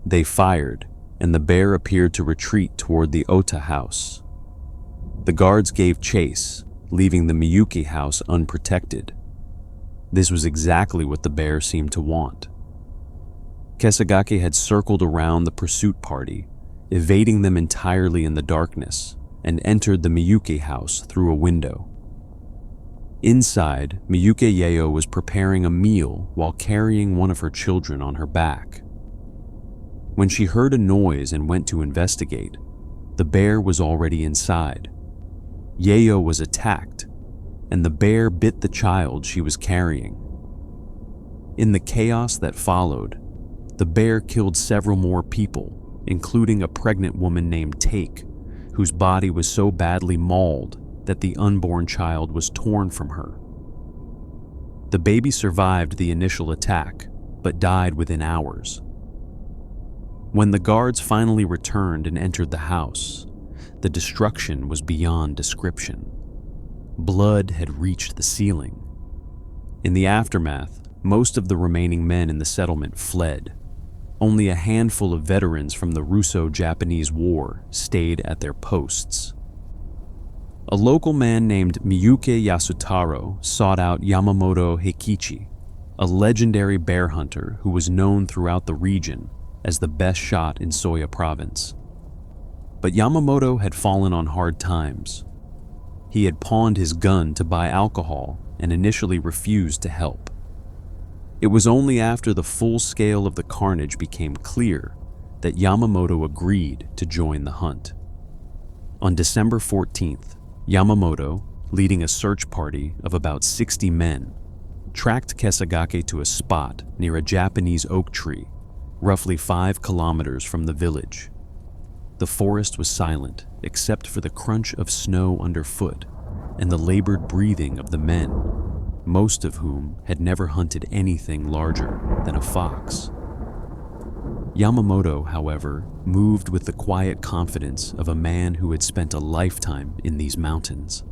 They fired, and the bear appeared to retreat toward the Ota house. The guards gave chase, leaving the Miyuki house unprotected. This was exactly what the bear seemed to want. Kesagaki had circled around the pursuit party, evading them entirely in the darkness, and entered the Miyuki house through a window. Inside, Miyuke Yeo was preparing a meal while carrying one of her children on her back. When she heard a noise and went to investigate, the bear was already inside. Yeo was attacked, and the bear bit the child she was carrying. In the chaos that followed, the bear killed several more people, including a pregnant woman named Take, whose body was so badly mauled that the unborn child was torn from her. The baby survived the initial attack, but died within hours. When the guards finally returned and entered the house, the destruction was beyond description. Blood had reached the ceiling. In the aftermath, most of the remaining men in the settlement fled. Only a handful of veterans from the Russo-Japanese War stayed at their posts. A local man named Miyuke Yasutaro sought out Yamamoto Heikichi, a legendary bear hunter who was known throughout the region as the best shot in Soya province. But Yamamoto had fallen on hard times. He had pawned his gun to buy alcohol and initially refused to help. It was only after the full scale of the carnage became clear that Yamamoto agreed to join the hunt. On December 14th, Yamamoto, leading a search party of about 60 men, tracked Kesagake to a spot near a Japanese oak tree, roughly 5 kilometers from the village. The forest was silent except for the crunch of snow underfoot and the labored breathing of the men, most of whom had never hunted anything larger than a fox. Yamamoto, however, moved with the quiet confidence of a man who had spent a lifetime in these mountains.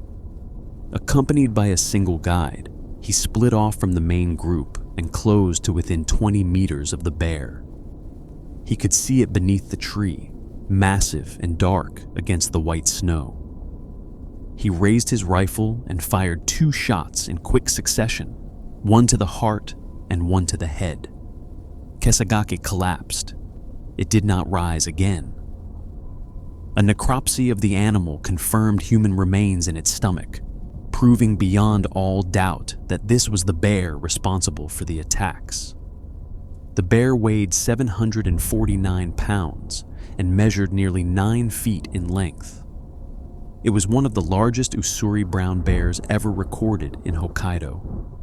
Accompanied by a single guide, he split off from the main group and closed to within 20 meters of the bear. He could see it beneath the tree, massive and dark against the white snow. He raised his rifle and fired 2 shots in quick succession, one to the heart and one to the head. Kesagake collapsed. It did not rise again. A necropsy of the animal confirmed human remains in its stomach, proving beyond all doubt that this was the bear responsible for the attacks. The bear weighed 749 pounds and measured nearly 9 feet in length. It was one of the largest Ussuri brown bears ever recorded in Hokkaido.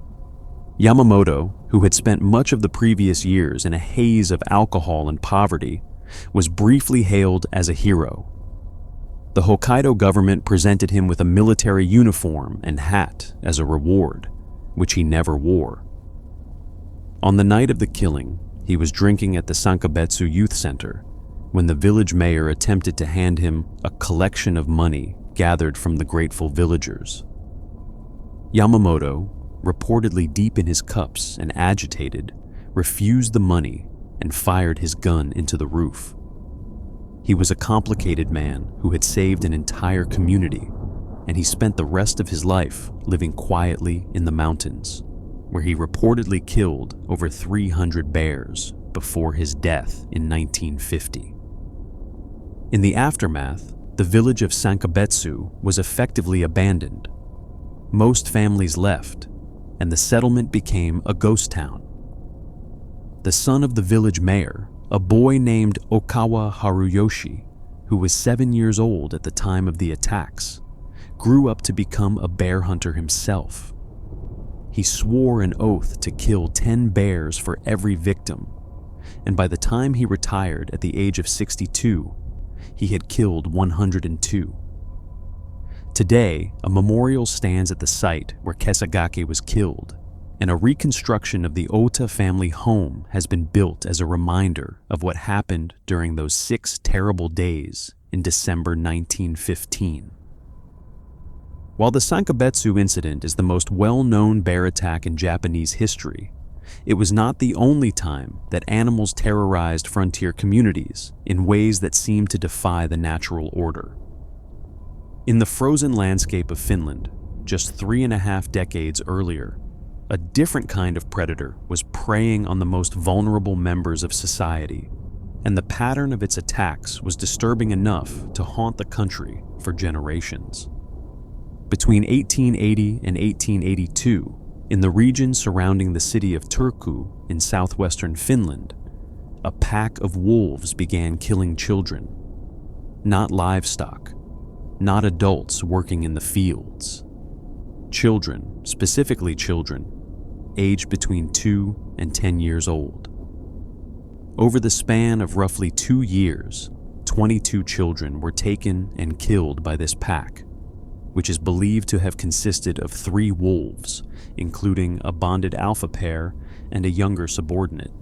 Yamamoto, who had spent much of the previous years in a haze of alcohol and poverty, was briefly hailed as a hero. The Hokkaido government presented him with a military uniform and hat as a reward, which he never wore. On the night of the killing, he was drinking at the Sankebetsu Youth Center when the village mayor attempted to hand him a collection of money gathered from the grateful villagers. Yamamoto, reportedly deep in his cups and agitated, refused the money and fired his gun into the roof. He was a complicated man who had saved an entire community, and he spent the rest of his life living quietly in the mountains, where he reportedly killed over 300 bears before his death in 1950. In the aftermath, the village of Sankebetsu was effectively abandoned. Most families left, and the settlement became a ghost town. The son of the village mayor, a boy named Okawa Haruyoshi, who was 7 years old at the time of the attacks, grew up to become a bear hunter himself. He swore an oath to kill 10 bears for every victim, and by the time he retired at the age of 62, he had killed 102. Today, a memorial stands at the site where Kesagake was killed, and a reconstruction of the Ota family home has been built as a reminder of what happened during those 6 terrible days in December 1915. While the Sankebetsu incident is the most well-known bear attack in Japanese history, it was not the only time that animals terrorized frontier communities in ways that seemed to defy the natural order. In the frozen landscape of Finland, just 3.5 decades earlier, a different kind of predator was preying on the most vulnerable members of society, and the pattern of its attacks was disturbing enough to haunt the country for generations. Between 1880 and 1882, in the region surrounding the city of Turku in southwestern Finland, a pack of wolves began killing children. Not livestock, not adults working in the fields. Children, specifically children, aged between 2 and 10 years old. Over the span of roughly 2 years, 22 children were taken and killed by this pack, which is believed to have consisted of 3 wolves, including a bonded alpha pair and a younger subordinate.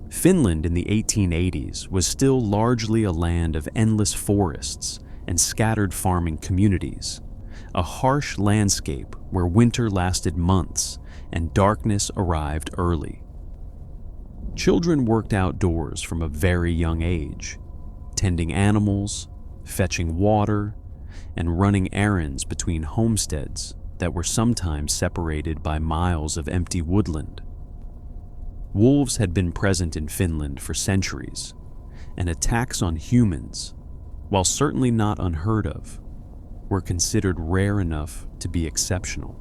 Finland in the 1880s was still largely a land of endless forests and scattered farming communities, a harsh landscape where winter lasted months and darkness arrived early. Children worked outdoors from a very young age, tending animals, fetching water, and running errands between homesteads that were sometimes separated by miles of empty woodland. Wolves had been present in Finland for centuries, and attacks on humans, while certainly not unheard of, were considered rare enough to be exceptional.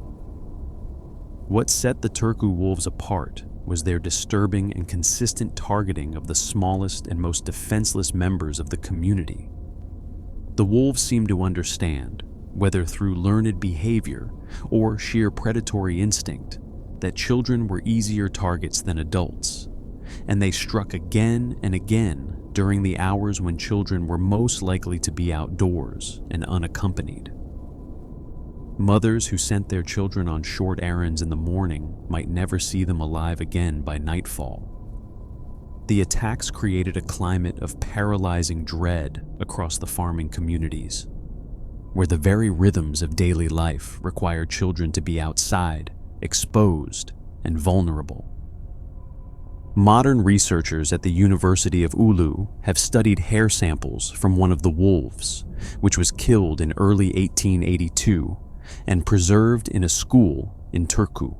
What set the Turku wolves apart was their disturbing and consistent targeting of the smallest and most defenseless members of the community. The wolves seemed to understand, whether through learned behavior or sheer predatory instinct, that children were easier targets than adults, and they struck again and again during the hours when children were most likely to be outdoors and unaccompanied. Mothers who sent their children on short errands in the morning might never see them alive again by nightfall. The attacks created a climate of paralyzing dread across the farming communities, where the very rhythms of daily life required children to be outside, exposed, and vulnerable. Modern researchers at the University of Oulu have studied hair samples from one of the wolves, which was killed in early 1882 and preserved in a school in Turku.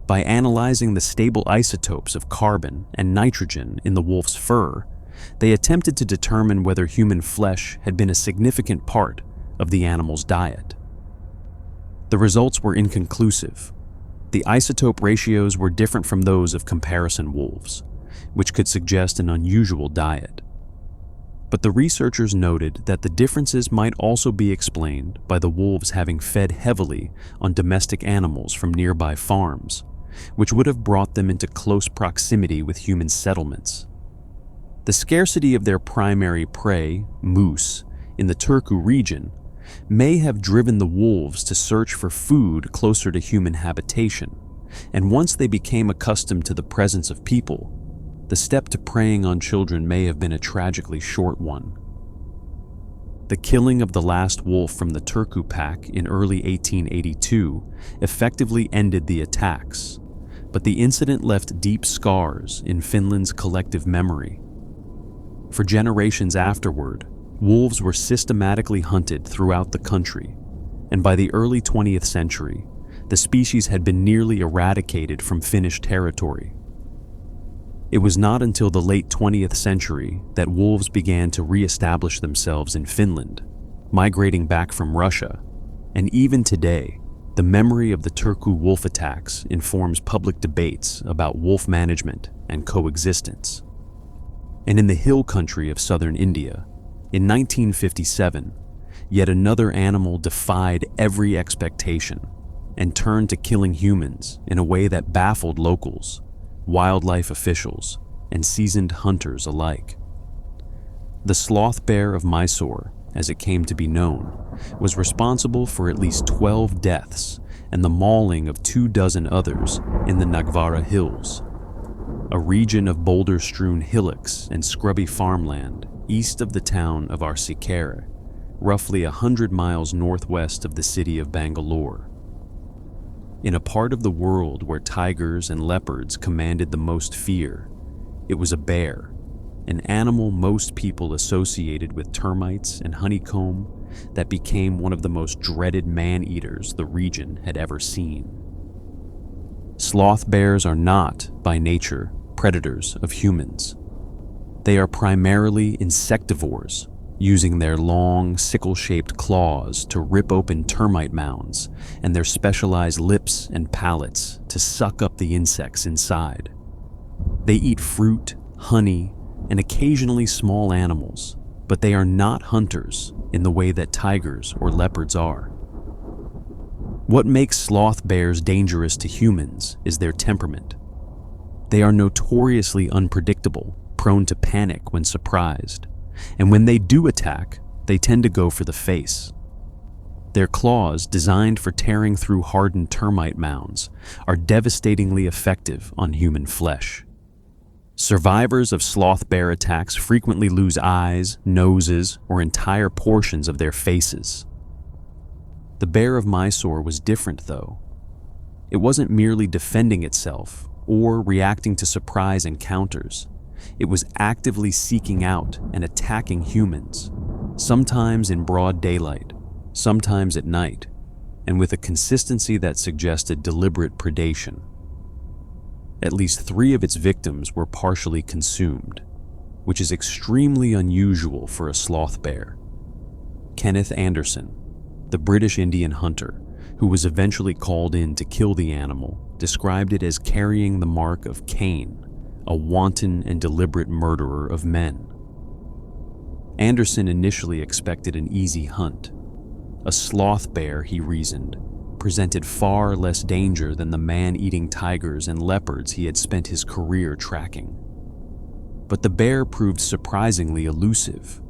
By analyzing the stable isotopes of carbon and nitrogen in the wolf's fur, they attempted to determine whether human flesh had been a significant part of the animal's diet. The results were inconclusive. The isotope ratios were different from those of comparison wolves, which could suggest an unusual diet. But the researchers noted that the differences might also be explained by the wolves having fed heavily on domestic animals from nearby farms, which would have brought them into close proximity with human settlements. The scarcity of their primary prey, moose, in the Turku region may have driven the wolves to search for food closer to human habitation, and once they became accustomed to the presence of people, the step to preying on children may have been a tragically short one. The killing of the last wolf from the Turku pack in early 1882 effectively ended the attacks, but the incident left deep scars in Finland's collective memory. For generations afterward, wolves were systematically hunted throughout the country, and by the early 20th century, the species had been nearly eradicated from Finnish territory. It was not until the late 20th century that wolves began to re-establish themselves in Finland, migrating back from Russia, and even today, the memory of the Turku wolf attacks informs public debates about wolf management and coexistence. And in the hill country of southern India, in 1957, yet another animal defied every expectation and turned to killing humans in a way that baffled locals, wildlife officials, and seasoned hunters alike. The sloth bear of Mysore, as it came to be known, was responsible for at least 12 deaths and the mauling of 24 others in the Nagvara Hills, a region of boulder-strewn hillocks and scrubby farmland east of the town of Arsikara, roughly 100 miles northwest of the city of Bangalore. In a part of the world where tigers and leopards commanded the most fear, it was a bear, an animal most people associated with termites and honeycomb, that became one of the most dreaded man-eaters the region had ever seen. Sloth bears are not, by nature, predators of humans. They are primarily insectivores, using their long, sickle-shaped claws to rip open termite mounds and their specialized lips and palates to suck up the insects inside. They eat fruit, honey, and occasionally small animals, but they are not hunters in the way that tigers or leopards are. What makes sloth bears dangerous to humans is their temperament. They are notoriously unpredictable, prone to panic when surprised, and when they do attack, they tend to go for the face. Their claws, designed for tearing through hardened termite mounds, are devastatingly effective on human flesh. Survivors of sloth bear attacks frequently lose eyes, noses, or entire portions of their faces. The bear of Mysore was different, though. It wasn't merely defending itself or reacting to surprise encounters. It was actively seeking out and attacking humans, sometimes in broad daylight, sometimes at night, and with a consistency that suggested deliberate predation. At least 3 of its victims were partially consumed, which is extremely unusual for a sloth bear. Kenneth Anderson, the British Indian hunter, who was eventually called in to kill the animal, described it as carrying the mark of Cain, a wanton and deliberate murderer of men. Anderson initially expected an easy hunt. A sloth bear, he reasoned, presented far less danger than the man-eating tigers and leopards he had spent his career tracking. But the bear proved surprisingly elusive.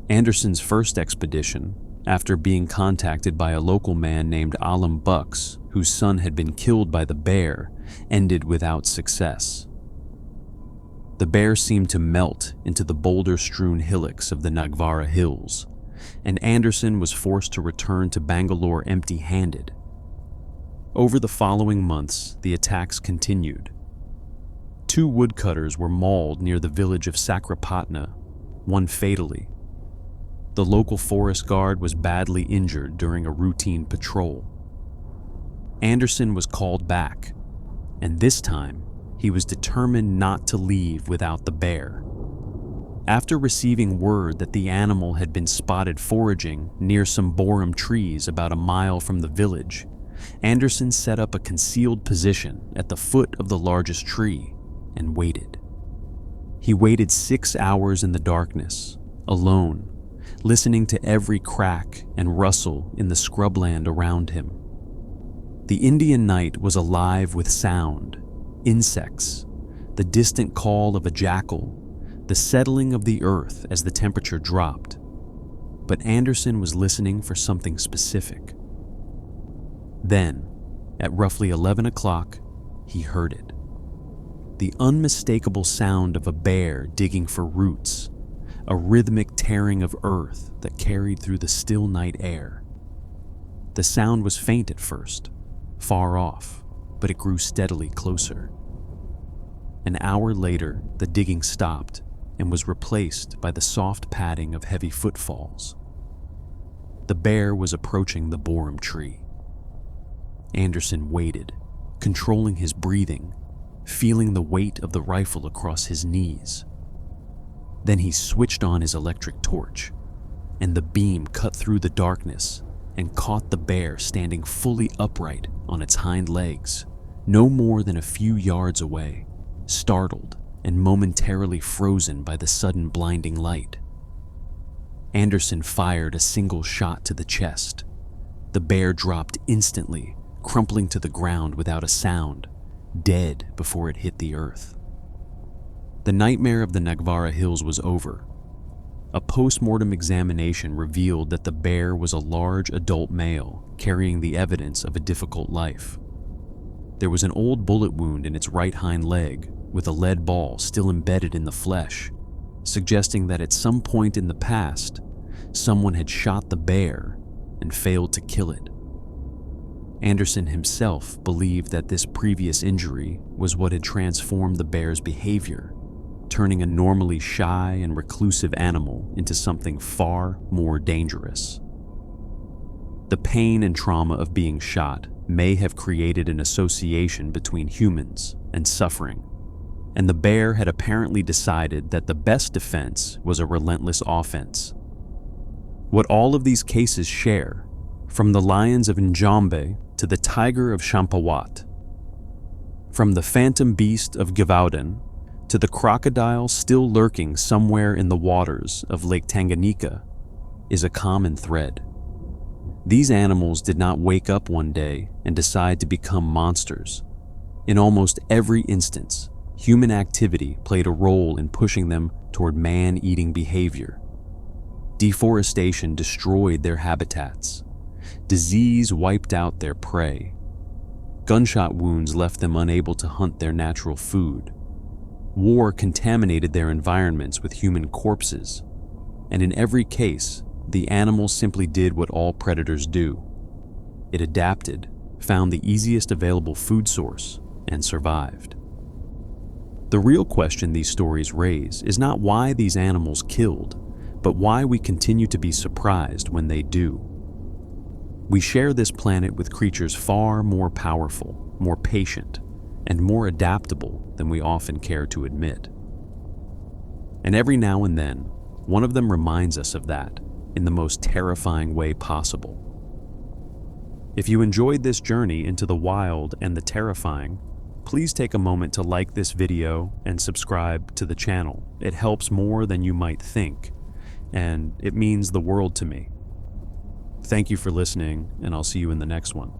Anderson's first expedition, after being contacted by a local man named Alam Bucks, whose son had been killed by the bear, ended without success. The bear seemed to melt into the boulder-strewn hillocks of the Nagvara Hills, and Anderson was forced to return to Bangalore empty-handed. Over the following months, the attacks continued. 2 woodcutters were mauled near the village of Sakrapatna, one fatally. The local forest guard was badly injured during a routine patrol. Anderson was called back, and this time, he was determined not to leave without the bear. After receiving word that the animal had been spotted foraging near some borum trees about a mile from the village, Anderson set up a concealed position at the foot of the largest tree and waited. He waited 6 hours in the darkness, alone, listening to every crack and rustle in the scrubland around him. The Indian night was alive with sound, insects, the distant call of a jackal, the settling of the earth as the temperature dropped. But Anderson was listening for something specific. Then, at roughly 11 o'clock, he heard it. The unmistakable sound of a bear digging for roots, a rhythmic tearing of earth that carried through the still night air. The sound was faint at first, far off, but it grew steadily closer. An hour later, the digging stopped and was replaced by the soft padding of heavy footfalls. The bear was approaching the borum tree. Anderson waited, controlling his breathing, feeling the weight of the rifle across his knees. Then he switched on his electric torch, and the beam cut through the darkness and caught the bear standing fully upright on its hind legs, no more than a few yards away, startled and momentarily frozen by the sudden blinding light. Anderson fired a single shot to the chest. The bear dropped instantly, crumpling to the ground without a sound, dead before it hit the earth. The nightmare of the Nagvara Hills was over. A post-mortem examination revealed that the bear was a large adult male carrying the evidence of a difficult life. There was an old bullet wound in its right hind leg, with a lead ball still embedded in the flesh, suggesting that at some point in the past, someone had shot the bear and failed to kill it. Anderson himself believed that this previous injury was what had transformed the bear's behavior, turning a normally shy and reclusive animal into something far more dangerous. The pain and trauma of being shot may have created an association between humans and suffering, and the bear had apparently decided that the best defense was a relentless offense. What all of these cases share, from the Lions of Njombe to the tiger of Champawat, from the phantom beast of Gévaudan to the crocodile still lurking somewhere in the waters of Lake Tanganyika, is a common thread. These animals did not wake up one day and decide to become monsters. In almost every instance, human activity played a role in pushing them toward man-eating behavior. Deforestation destroyed their habitats. Disease wiped out their prey. Gunshot wounds left them unable to hunt their natural food. War contaminated their environments with human corpses, and in every case, the animal simply did what all predators do. It adapted, found the easiest available food source, and survived. The real question these stories raise is not why these animals killed, but why we continue to be surprised when they do. We share this planet with creatures far more powerful, more patient, and more adaptable than we often care to admit. And every now and then, one of them reminds us of that in the most terrifying way possible. If you enjoyed this journey into the wild and the terrifying, please take a moment to like this video and subscribe to the channel. It helps more than you might think, and it means the world to me. Thank you for listening, and I'll see you in the next one.